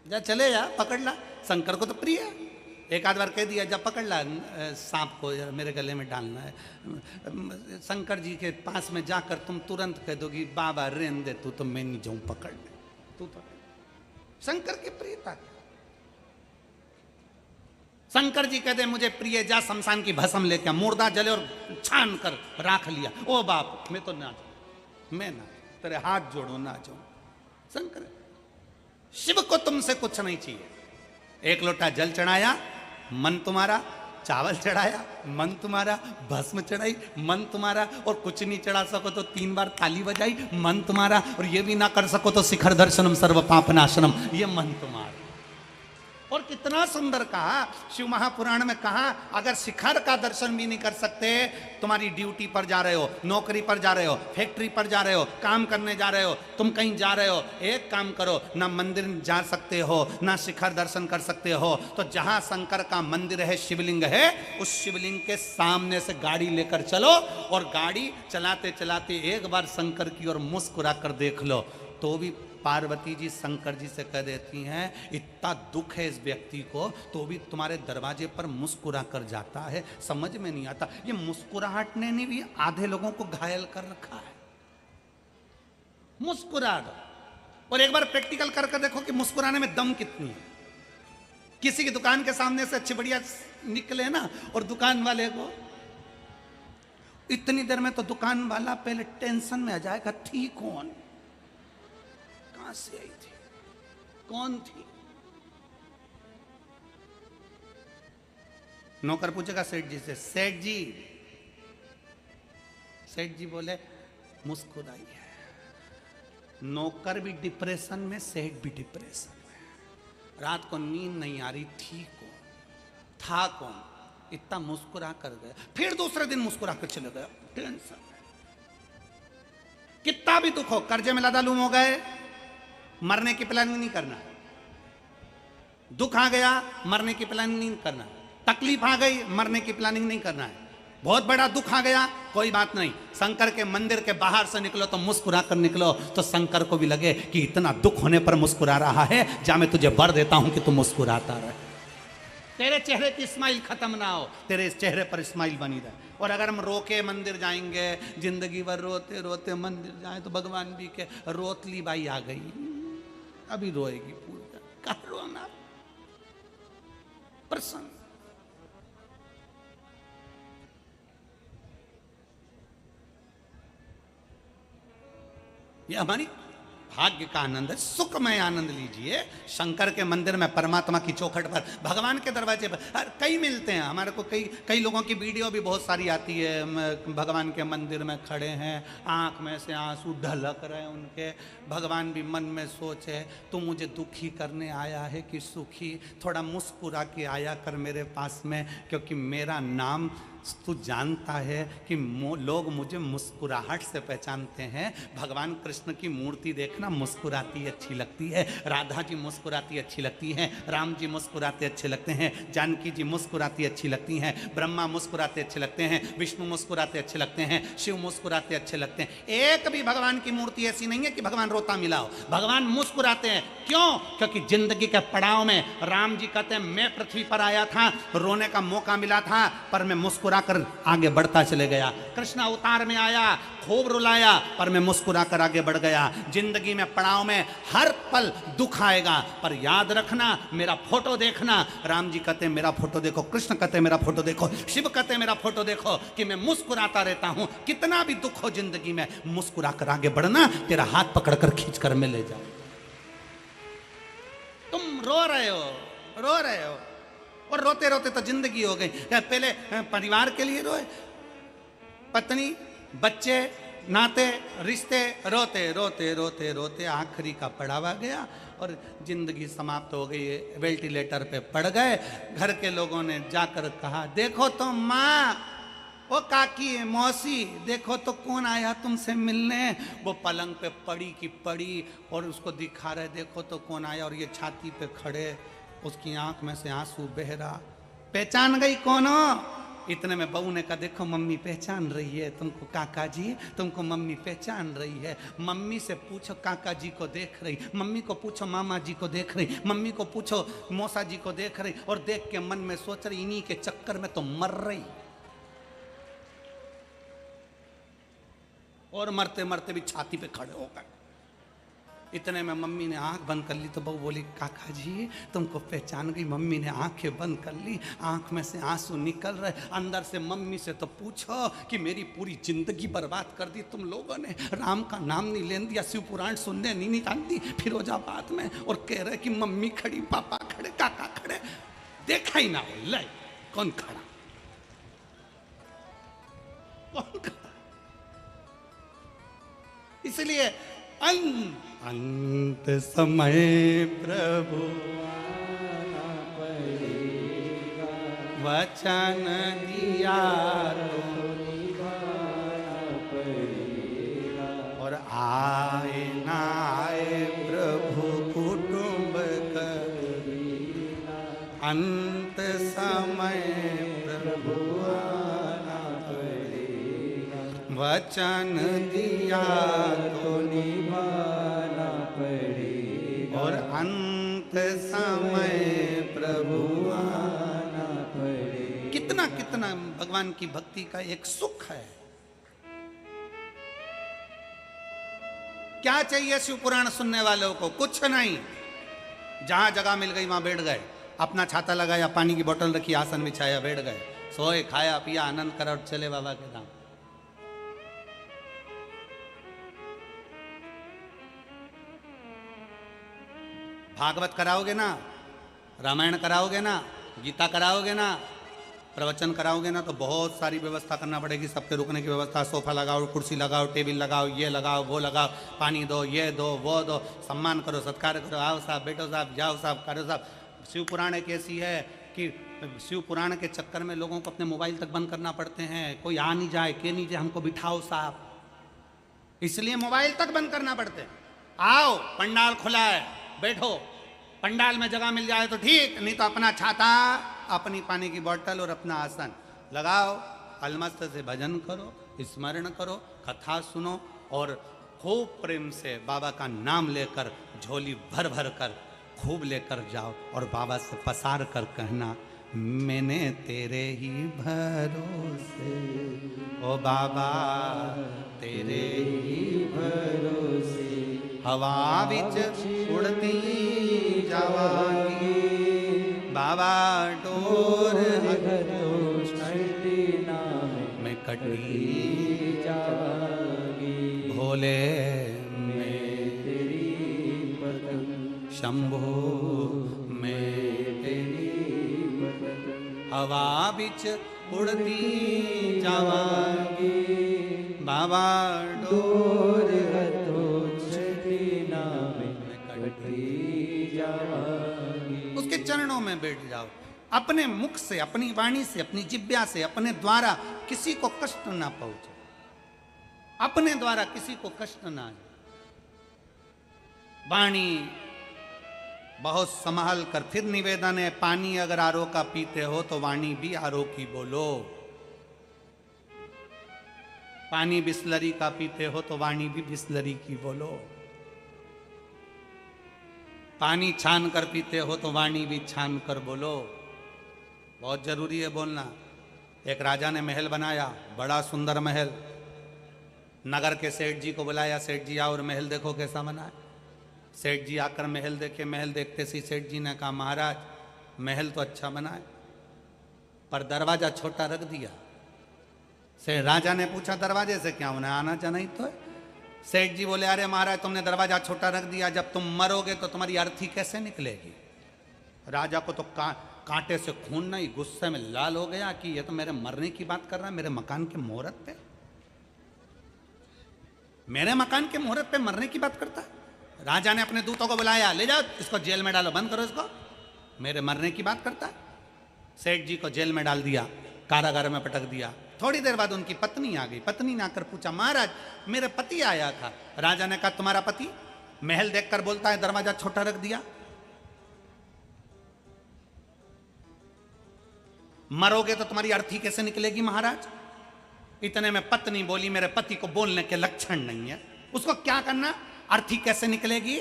जा चले जा पकड़ ला। शंकर को तो प्रिय है, एक आध बार कह दिया जा पकड़ ला सांप को, मेरे गले में डालना है। शंकर जी के पास में जाकर तुम तुरंत कह दोगी बाबा रेन दे तू, तो मैं नहीं जाऊं पकड़ने, तू पकड़। शंकर की प्रियता, शंकर जी कहते मुझे प्रिय जा शमशान की भस्म लेके आ, मुर्दा जले और छान कर राख लिया। ओ बाप मैं तो ना जाऊं, मैं ना, तेरे हाथ जोड़ो ना जाऊं। शंकर शिव को तुमसे कुछ नहीं चाहिए, एक लोटा जल चढ़ाया मन तुम्हारा, चावल चढ़ाया मन तुम्हारा, भस्म चढ़ाई मन तुम्हारा, और कुछ नहीं चढ़ा सको तो 3 बार ताली बजाई मन तुम्हारा, और ये भी ना कर सको तो शिखर दर्शनम सर्व पाप नाशनम, ये मन तुम्हारा। और कितना सुंदर कहा शिव महापुराण में, कहा अगर शिखर का दर्शन भी नहीं कर सकते, तुम्हारी ड्यूटी पर जा रहे हो, नौकरी पर जा रहे हो, फैक्ट्री पर जा रहे हो, काम करने जा रहे हो, तुम कहीं जा रहे हो, एक काम करो, ना मंदिर जा सकते हो ना शिखर दर्शन कर सकते हो, तो जहां शंकर का मंदिर है, शिवलिंग है, उस शिवलिंग के सामने से गाड़ी लेकर चलो, और गाड़ी चलाते चलाते एक बार शंकर की ओर मुस्कुरा कर देख लो, तो भी पार्वती जी शंकर जी से कह देती हैं इतना दुख है इस व्यक्ति को, तो भी तुम्हारे दरवाजे पर मुस्कुरा कर जाता है। समझ में नहीं आता, ये मुस्कुराहट ने भी आधे लोगों को घायल कर रखा है। मुस्कुरा दो, और एक बार प्रैक्टिकल करके देखो कि मुस्कुराने में दम कितनी है। किसी की दुकान के सामने से अच्छी बढ़िया निकले ना, और दुकान वाले को इतनी देर में तो दुकान वाला पहले टेंशन में आ जाएगा, थी कौन, कहां से आई थी, कौन थी। नौकर पूछेगा सेठ जी से, सेठ जी, सेठ जी बोले मुस्कुराई है। नौकर भी डिप्रेशन में, सेठ भी डिप्रेशन में, रात को नींद नहीं आ रही, थी कौन, था कौन, इतना मुस्कुरा कर गया। फिर दूसरे दिन मुस्कुरा कर चले गया, टेंशन में। कितना भी दुख हो, कर्जे में लदालूम हो गए, मरने की प्लानिंग नहीं करना, दुख आ गया मरने की प्लानिंग नहीं करना, तकलीफ आ गई मरने की प्लानिंग नहीं करना है, बहुत बड़ा दुख आ गया कोई बात नहीं, शंकर के मंदिर के बाहर से निकलो तो मुस्कुरा कर निकलो, तो शंकर को भी लगे कि इतना दुख होने पर मुस्कुरा रहा है, जा मैं तुझे वर देता हूं कि तू मुस्कुराता रहे, तेरे चेहरे की स्माइल खत्म ना हो, तेरे चेहरे पर स्माइल बनी रहे। और अगर हम रो के मंदिर जाएंगे, जिंदगी भर रोते रोते मंदिर जाए, तो भगवान भी के रोतली बाई आ गई, अभी रोएगी पूजा, कहा रोना, प्रसन्न। यह हमारी भाग्य का आनंद है, सुखमय आनंद लीजिए। शंकर के मंदिर में, परमात्मा की चौखट पर, भगवान के दरवाजे पर कई मिलते हैं हमारे को, कई लोगों की वीडियो भी बहुत सारी आती है, भगवान के मंदिर में खड़े हैं, आंख में से आंसू ढलक रहे हैं उनके, भगवान भी मन में सोचे तू मुझे दुखी करने आया है कि सुखी, थोड़ा मुस्कुरा के आया कर मेरे पास में, क्योंकि मेरा नाम तू जानता है कि लोग मुझे मुस्कुराहट से पहचानते हैं। भगवान कृष्ण की मूर्ति देखना मुस्कुराती अच्छी लगती है, राधा जी मुस्कुराती अच्छी लगती हैं, राम जी मुस्कुराते अच्छे लगते हैं, जानकी जी मुस्कुराती अच्छी लगती हैं, ब्रह्मा मुस्कुराते अच्छे लगते हैं, विष्णु मुस्कुराते अच्छे लगते हैं, शिव मुस्कुराते अच्छे लगते हैं। एक भी भगवान की मूर्ति ऐसी नहीं है कि भगवान रोता मिला हो, भगवान मुस्कुराते हैं। क्यों? क्योंकि जिंदगी के पड़ाव में राम जी कहते हैं मैं पृथ्वी पर आया था, रोने का मौका मिला था, पर मैं मुस्कुरा कर आगे बढ़ता चले गया। कृष्ण अवतार में आया, खूब रुलाया, पर मैं मुस्कुरा कर आगे बढ़ गया। जिंदगी में पड़ाव में हर पल दुख आएगा, पर याद रखना, मेरा फोटो देखना, राम जी कहते मेरा फोटो देखो, कृष्ण कहते मेरा फोटो देखो, शिव कहते मेरा फोटो देखो, कि मैं मुस्कुराता रहता हूं। कितना भी दुख हो जिंदगी में, मुस्कुरा कर आगे बढ़ना, तेरा हाथ पकड़कर खींच कर मैं ले जाऊं। तुम रो रहे हो, रो रहे हो, और रोते रोते तो जिंदगी हो गई। पहले परिवार के लिए रोए, पत्नी, बच्चे, नाते, रिश्ते, रोते रोते रोते रोते आखिरी का पड़ावा गया और जिंदगी समाप्त हो गई। वेंटिलेटर पे पड़ गए। घर के लोगों ने जाकर कहा देखो तो माँ, ओ काकी, मौसी, देखो तो कौन आया तुमसे मिलने। वो पलंग पे पड़ी की पड़ी और उसको दिखा रहे, देखो तो कौन आया, और ये छाती पे खड़े, उसकी आंख में से आंसू बह रहा। पहचान गई कौन हो? इतने में बहू ने कहा देखो मम्मी पहचान रही है तुमको, काका जी तुमको मम्मी पहचान रही है। मम्मी से पूछो काका जी को देख रही, मम्मी को पूछो मामा जी को देख रही, मम्मी को पूछो मौसा जी को देख रही, और देख के मन में सोच रही इन्हीं के चक्कर में तो मर रही। और मरते मरते भी छाती पे खड़े हो गए। इतने में मम्मी ने आंख बंद कर ली तो बहू बोली, काका जी तुमको पहचान गई। मम्मी ने आंखें बंद कर ली, आंख में से आंसू निकल रहे। अंदर से मम्मी से तो पूछो कि मेरी पूरी जिंदगी बर्बाद कर दी तुम लोगों ने, राम का नाम नहीं लेने दिया, शिव पुराण सुनने नहीं निकाल दी फिरोजाबाद में, और कह रहे कि मम्मी खड़ी, पापा खड़े, काका खड़े, देखा ही ना हो। ले कौन खड़ा, कौन खड़ा? इसलिए अंत समय प्रभु वचन दिया और आए ना आए प्रभु कुटुंब अंत समय प्रभु वचन दिया तो निभाना पड़ेगा और अंत समय प्रभु आना पड़ेगा। कितना कितना भगवान की भक्ति का एक सुख है। क्या चाहिए शिव पुराण सुनने वालों को? कुछ नहीं। जहां जगह मिल गई वहां बैठ गए, अपना छाता लगाया, पानी की बोतल रखी, आसन बिछाया, बैठ गए, सोए, खाया पिया, आनंद करा और चले बाबा के धाम। भागवत कराओगे ना, रामायण कराओगे ना, गीता कराओगे ना, प्रवचन कराओगे ना, तो बहुत सारी व्यवस्था करना पड़ेगी। सबके रुकने की व्यवस्था, सोफा लगाओ, कुर्सी लगाओ, टेबल लगाओ, ये लगाओ, वो लगाओ, पानी दो, ये दो, वो दो, सम्मान करो, सत्कार करो, आओ साहब, बैठो साहब, जाओ साहब, करो साहब। शिव पुराण एक ऐसी है कि शिव पुराण के चक्कर में लोगों को अपने मोबाइल तक बंद करना पड़ते हैं। कोई आ नहीं जाए, के नहीं जाए, हमको बिठाओ साहब, इसलिए मोबाइल तक बंद करना पड़ते हैं। आओ, पंडाल खुला है, बैठो, पंडाल में जगह मिल जाए तो ठीक, नहीं तो अपना छाता, अपनी पानी की बोतल और अपना आसन लगाओ, अलमस्त से भजन करो, स्मरण करो, कथा सुनो और खूब प्रेम से बाबा का नाम लेकर झोली भर भर कर खूब लेकर जाओ और बाबा से पसार कर कहना, मैंने तेरे ही भरोसे, ओ बाबा तेरे ही भरोसे, हवा बिच उड़ती जावांगी, बाबा डोर मैं कटी जावांगी, भोले मैं तेरी पतंग, शंभो मैं तेरी पतंग, हवा बिच उड़ती जावांगी, बाबा डोर उसके चरणों में बैठ जाओ। अपने मुख से, अपनी वाणी से, अपनी जिह्वा से, अपने द्वारा किसी को कष्ट ना पहुंचे, अपने द्वारा किसी को कष्ट ना आए। वाणी बहुत संभाल कर, फिर निवेदन है, पानी अगर आरो का पीते हो तो वाणी भी आरो की बोलो। पानी बिस्लरी का पीते हो तो वाणी भी बिस्लरी की बोलो। पानी छान कर पीते हो तो वाणी भी छान कर बोलो। बहुत जरूरी है बोलना। एक राजा ने महल बनाया, बड़ा सुंदर महल। नगर के सेठ जी को बुलाया, सेठ जी आओ और महल देखो कैसा बना है। सेठ जी आकर महल देखे, महल देखते सी सेठ जी ने कहा, महाराज महल तो अच्छा बना है पर दरवाजा छोटा रख दिया। से राजा ने पूछा दरवाजे से क्या उन्हें आना जाना ही तो है। सेठ जी बोले, अरे महाराज तुमने दरवाजा छोटा रख दिया, जब तुम मरोगे तो तुम्हारी अर्थी कैसे निकलेगी। राजा को तो कांटे से खून नहीं, गुस्से में लाल हो गया कि ये तो मेरे मरने की बात कर रहा है, मेरे मकान के मुहूर्त पे, मेरे मकान के मुहूर्त पे मरने की बात करता है। राजा ने अपने दूतों को बुलाया, ले जाओ इसको जेल में डालो, बंद करो इसको, मेरे मरने की बात करता है। सेठ जी को जेल में डाल दिया, कारागार में पटक दिया। थोड़ी देर बाद उनकी पत्नी आ गई। पत्नी ने आकर पूछा, महाराज मेरे पति आया था। राजा ने कहा, तुम्हारा पति महल देखकर बोलता है दरवाजा छोटा रख दिया, मरोगे तो तुम्हारी अर्थी कैसे निकलेगी महाराज। इतने में पत्नी बोली, मेरे पति को बोलने के लक्षण नहीं है, उसको क्या करना, अर्थी कैसे निकलेगी,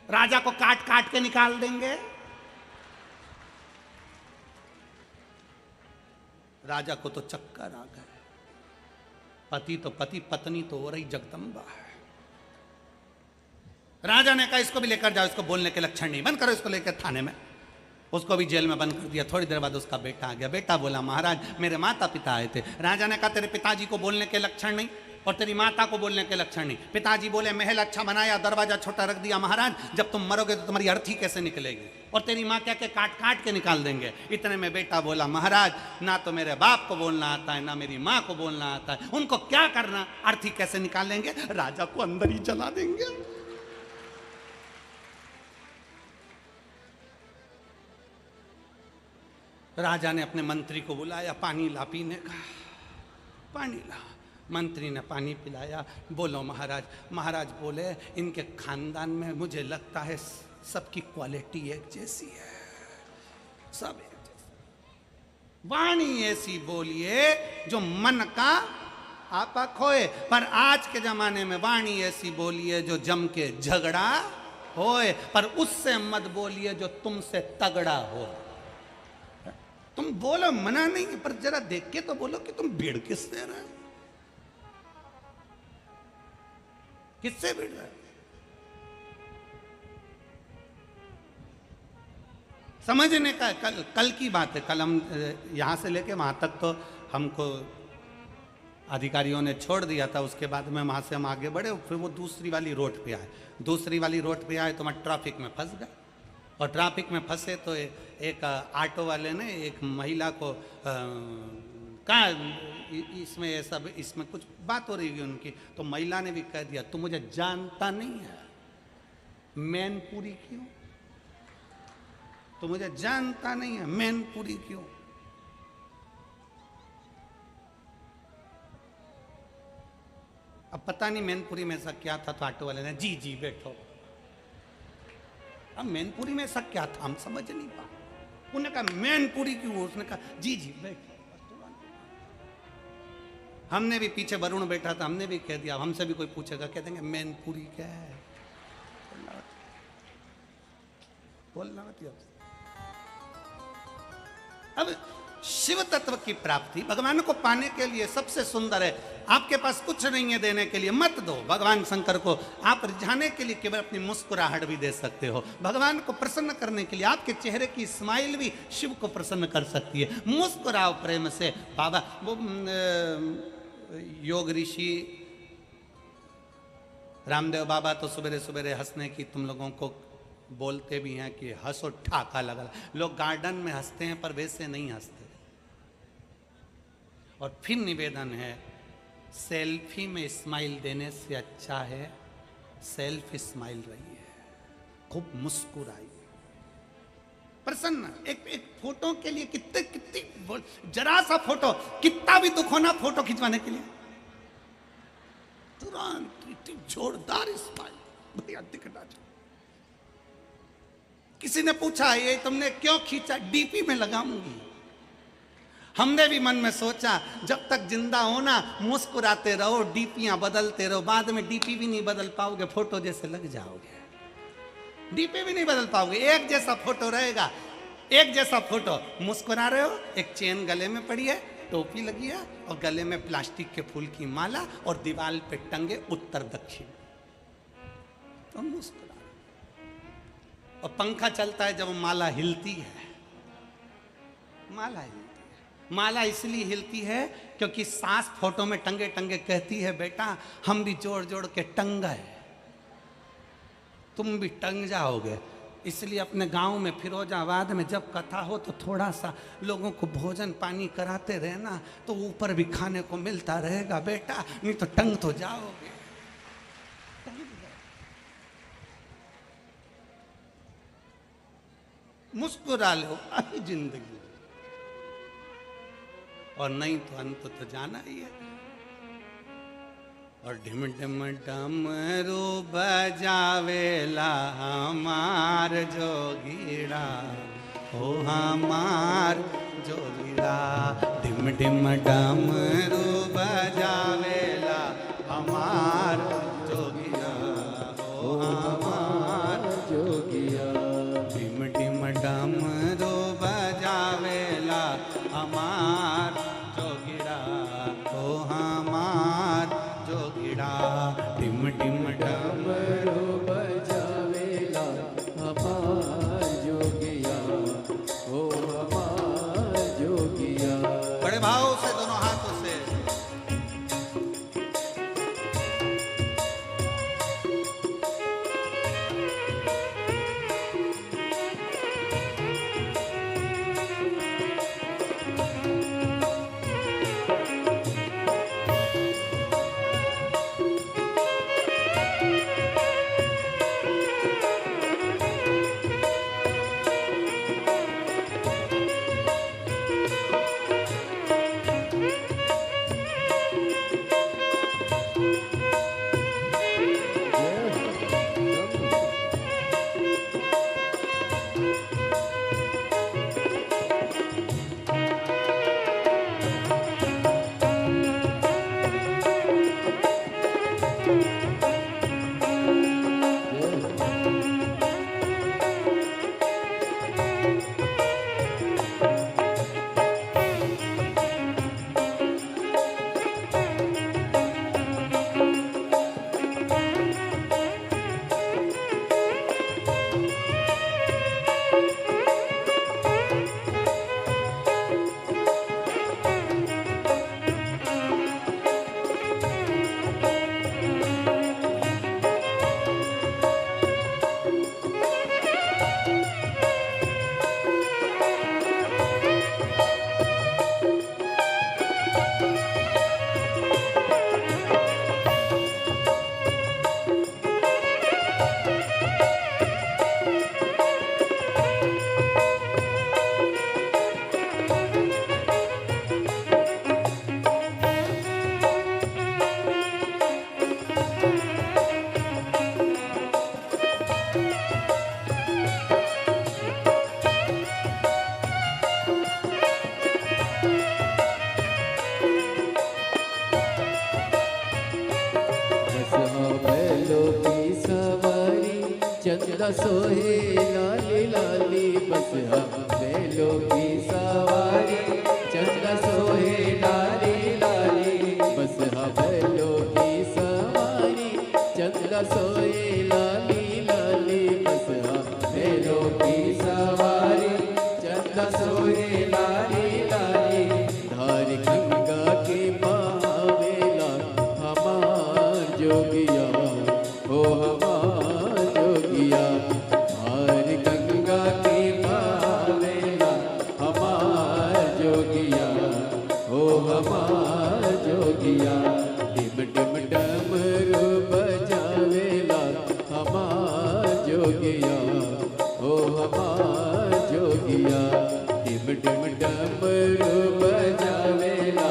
राजा को काट काट के निकाल देंगे। राजा को तो चक्कर आ गए। पति तो पति, पत्नी तो हो रही जगदम्बा है। राजा ने कहा इसको भी लेकर जाओ, इसको बोलने के लक्षण नहीं, बंद करो इसको लेकर थाने में। उसको भी जेल में बंद कर दिया। थोड़ी देर बाद उसका बेटा आ गया। बेटा बोला महाराज मेरे माता पिता आए थे। राजा ने कहा तेरे पिताजी को बोलने के लक्षण नहीं और तेरी माता को बोलने के लक्षण नहीं। पिताजी बोले महल अच्छा बनाया, दरवाजा छोटा रख दिया। महाराज जब तुम मरोगे तो तुम्हारी अर्थी कैसे निकलेगी, और तेरी माँ क्या क्या काट काट के निकाल देंगे। इतने में बेटा बोला महाराज ना तो मेरे बाप को बोलना आता है ना मेरी माँ को बोलना आता है, उनको क्या करना, अर्थी कैसे निकालेंगे, राजा को अंदर ही जला देंगे। राजा ने अपने मंत्री को बुलाया, पानी ला पीने का। पानी ला। मंत्री ने पानी पिलाया। बोलो महाराज। महाराज बोले इनके खानदान में मुझे लगता है सबकी क्वालिटी एक जैसी है, सब एक जैसी। वाणी ऐसी बोलिए जो मन का आपा खोए, पर आज के जमाने में वाणी ऐसी बोलिए जो जम के झगड़ा होए, पर उससे मत बोलिए जो तुमसे तगड़ा हो। तुम बोलो मना नहीं, पर जरा देख के तो बोलो कि तुम भीड़ किससे रहे, किससे भीड़ रहे। समझने का कल की बात है। कल हम यहां से लेके वहां तक तो हमको अधिकारियों ने छोड़ दिया था। उसके बाद में वहां से हम आगे बढ़े, फिर वो दूसरी वाली रोड पे आए। दूसरी वाली रोड पे आए तो मैं ट्रैफिक में फंस गया। और ट्रैफिक में फंसे तो एक ऑटो वाले ने एक महिला को कहा इसमें ये सब, इसमें कुछ बात हो रही है उनकी, तो महिला ने भी कह दिया तू मुझे जानता नहीं है, मैनपुरी क्यों, तो मुझे जानता नहीं है, मैनपुरी क्यों। अब पता नहीं मैनपुरी में ऐसा क्या था, तो ऑटो वाले ने जी जी बैठो। अब मैनपुरी में ऐसा क्या था हम समझ नहीं पा। उन्होंने कहा मैनपुरी क्यों, उसने कहा जी जी बैठो। हमने भी पीछे वरुण बैठा था, हमने भी कह दिया, हमसे भी कोई पूछेगा कह देंगे मैनपुरी क्या है, बोलना मत। अब शिव तत्व की प्राप्ति भगवान को पाने के लिए सबसे सुंदर है। आपके पास कुछ नहीं है देने के लिए, मत दो। भगवान शंकर को आप रिझाने के लिए केवल अपनी मुस्कुराहट भी दे सकते हो। भगवान को प्रसन्न करने के लिए आपके चेहरे की स्माइल भी शिव को प्रसन्न कर सकती है। मुस्कुराओ प्रेम से। बाबा वो योग ऋषि रामदेव बाबा तो सुबह सुबह हंसने की तुम लोगों को बोलते भी हैं कि हंसो ठाका लगा। लोग गार्डन में हंसते हैं पर वैसे नहीं हंसते। और फिर निवेदन है, सेल्फी में स्माइल देने से अच्छा है सेल्फ स्माइल रही है, खूब मुस्कुराई, प्रसन्न। एक फोटो के लिए कितनी जरा सा फोटो, कितना भी दुख होना फोटो खिंचवाने के लिए तुरंत इतनी जोरदार स्माइल, बढ़िया दिखना चाहिए। किसी ने पूछा ये तुमने क्यों खींचा, डीपी में लगाऊंगी। हमने भी मन में सोचा जब तक जिंदा हो ना मुस्कुराते रहो, डीपियां बदलते रहो, बाद में डीपी भी नहीं बदल पाओगे, फोटो जैसे लग जाओगे, डीपी भी नहीं बदल पाओगे, एक जैसा फोटो रहेगा। एक जैसा फोटो, मुस्कुरा रहे हो, एक चेन गले में पड़ी है, टोपी लगी है और गले में प्लास्टिक के फूल की माला और दीवार पे टंगे उत्तर दक्षिण, तो मुस्कुरा। और पंखा चलता है जब माला हिलती है, माला हिलती है। माला इसलिए हिलती है क्योंकि सास फोटो में टंगे टंगे कहती है बेटा हम भी जोड़ जोड़ के टंग गए, तुम भी टंग जाओगे। इसलिए अपने गांव में फिरोजाबाद में जब कथा हो तो थोड़ा सा लोगों को भोजन पानी कराते रहना, तो ऊपर भी खाने को मिलता रहेगा बेटा, नहीं तो टंग तो जाओगे। मुस्कुरा लो अभी जिंदगी, और नहीं तो अंत तो जाना ही है। और ढिम ढिम डमरू बजावेला हमार जोगीरा, ओ हमार जोगीरा। ढिम ढिम डमरू बजावेला हमार जोगीरा, ओ हमार जोगिया। ढिम ढिम डमरू बजावेला हमार जोगिरा, ओ हमार जोगिरा। ढिम ढिम डमरू बजा चंदा सोहे लाली लाली बस बैलों की सवारी चंदा सोहे लाली लाली बस बैलों की सवारी चंदा सोहे लाली लाली बस बैलों की सवारी चंदा सोहे लाली लाली धार गंगा के महावेला हमार जोगिया हो हमार जोगिया धार गंगा के महावेला हमार जोगिया हो हमार जोगिया डिम डिम डमरू बजावेला हमार जोगिया हो हमार जोगिया डिम डिम डमरू बजावेला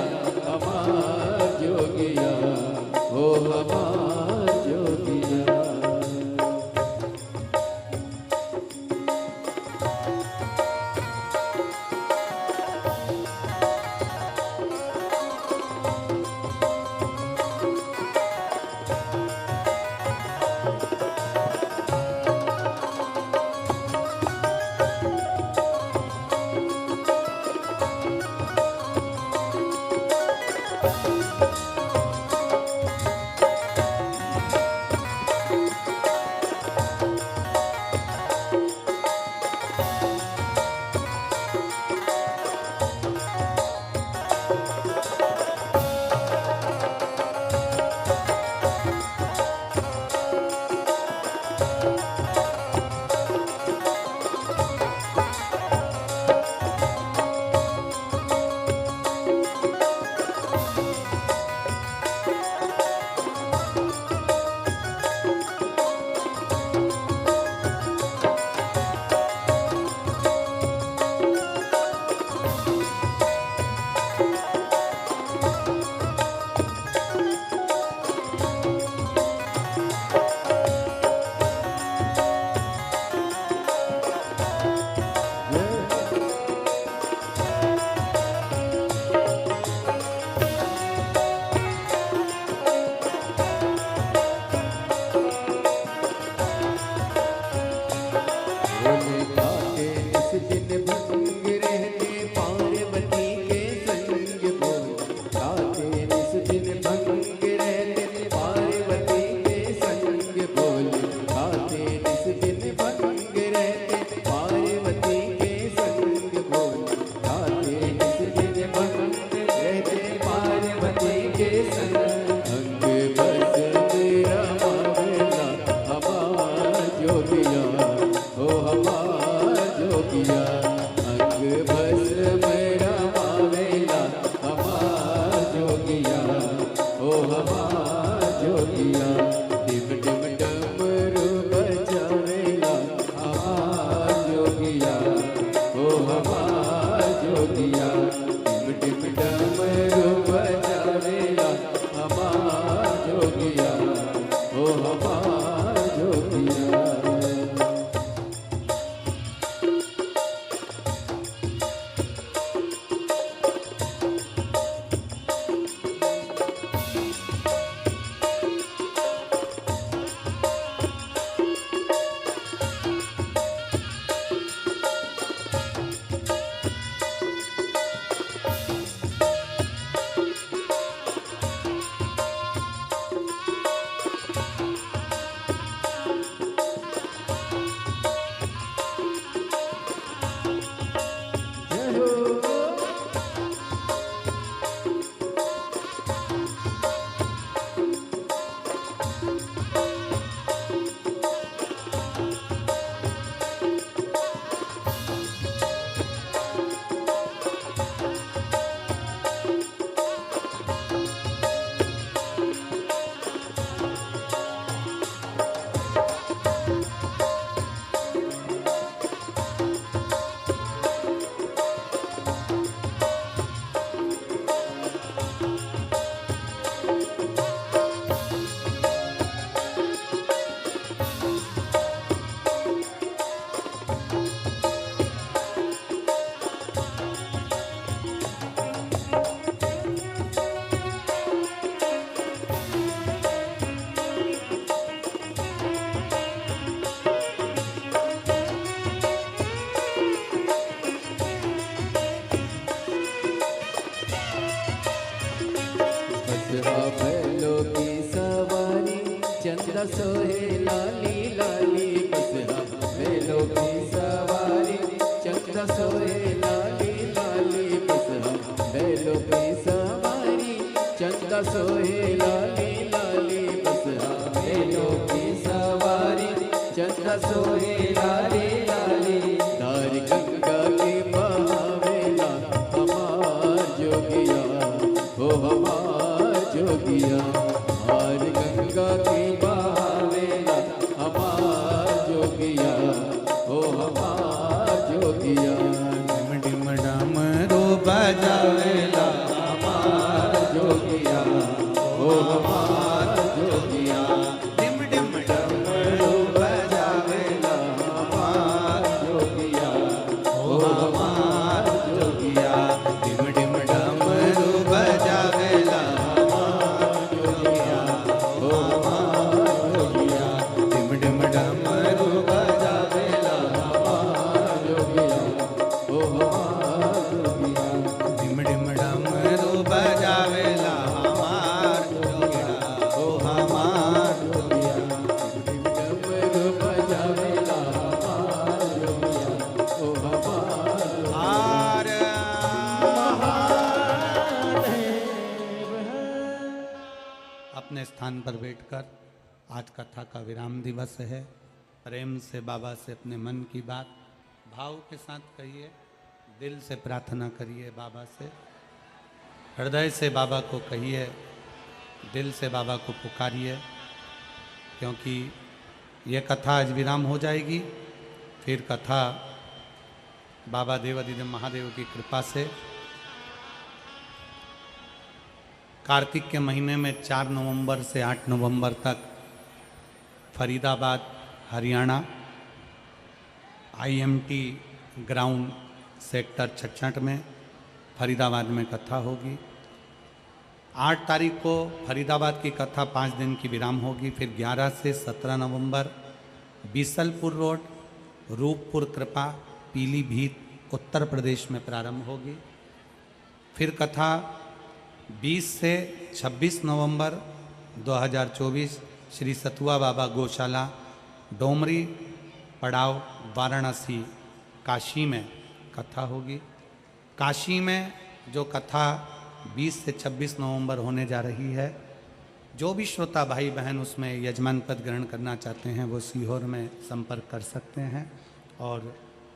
हमार जोगिया हो हमार जोगिया। हा बैलों की सवारी चंदा सोहे लाली लाली बस हा बैलों की सवारी चंदा सोहे लाली लाली बस हा बैलों की सवारी चंदा सोहे लाली लाली बस हा बैलों की सवारी चंदा सोहे लाली लाली धार गंगा के बहावेला हमार जोगिया हो हमार जोगिया धार गंगा के बहावेला हमार जोगिया हो हमार जोगिया डिम डिम डमरू बजावेला हमार जोगिया हो हमार जोगिया डिम डिम डमरू बजावेला हमार जोगिया ओ हमार जोगिया डिम डिम डमरू बजावेला जोगिया हो हमार जोगिया डिम डिम डमरू बजावेला हमार जोगिया हो हमार जोगिया डिम डिम डमरू बजावेला हमार जोगिया ओ हमार जोगिया डमरू बजावेला हमार जोगिया हो हमार हार अपने स्थान पर बैठकर आज कथा का विराम दिवस है। प्रेम से बाबा से अपने मन की बात भाव के साथ कहिए, दिल से प्रार्थना करिए बाबा से, हृदय से बाबा को कहिए, दिल से बाबा को पुकारिए, क्योंकि ये कथा आज विराम हो जाएगी। फिर कथा बाबा देवाधिदेव महादेव की कृपा से कार्तिक के महीने में 4 नवंबर से 8 नवंबर तक Faridabad Haryana IMT ground sector 66 में फरीदाबाद में कथा होगी। 8 तारीख को फरीदाबाद की कथा 5 दिन की विराम होगी। फिर 11 से 17 नवंबर बीसलपुर रोड, रूपपुर कृपा, पीलीभीत, उत्तर प्रदेश में प्रारंभ होगी। फिर कथा 20 से 26 नवंबर 2024 श्री सतुआ बाबा गौशाला, डोमरी पड़ाव, वाराणसी, काशी में कथा होगी। काशी में जो कथा 20 से 26 नवंबर होने जा रही है, जो भी श्रोता भाई बहन उसमें यजमान पद ग्रहण करना चाहते हैं वो सीहोर में संपर्क कर सकते हैं और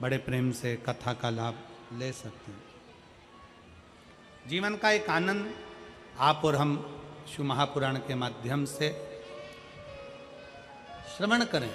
बड़े प्रेम से कथा का लाभ ले सकते हैं। जीवन का एक आनंद आप और हम शिव महापुराण के माध्यम से श्रवण करें।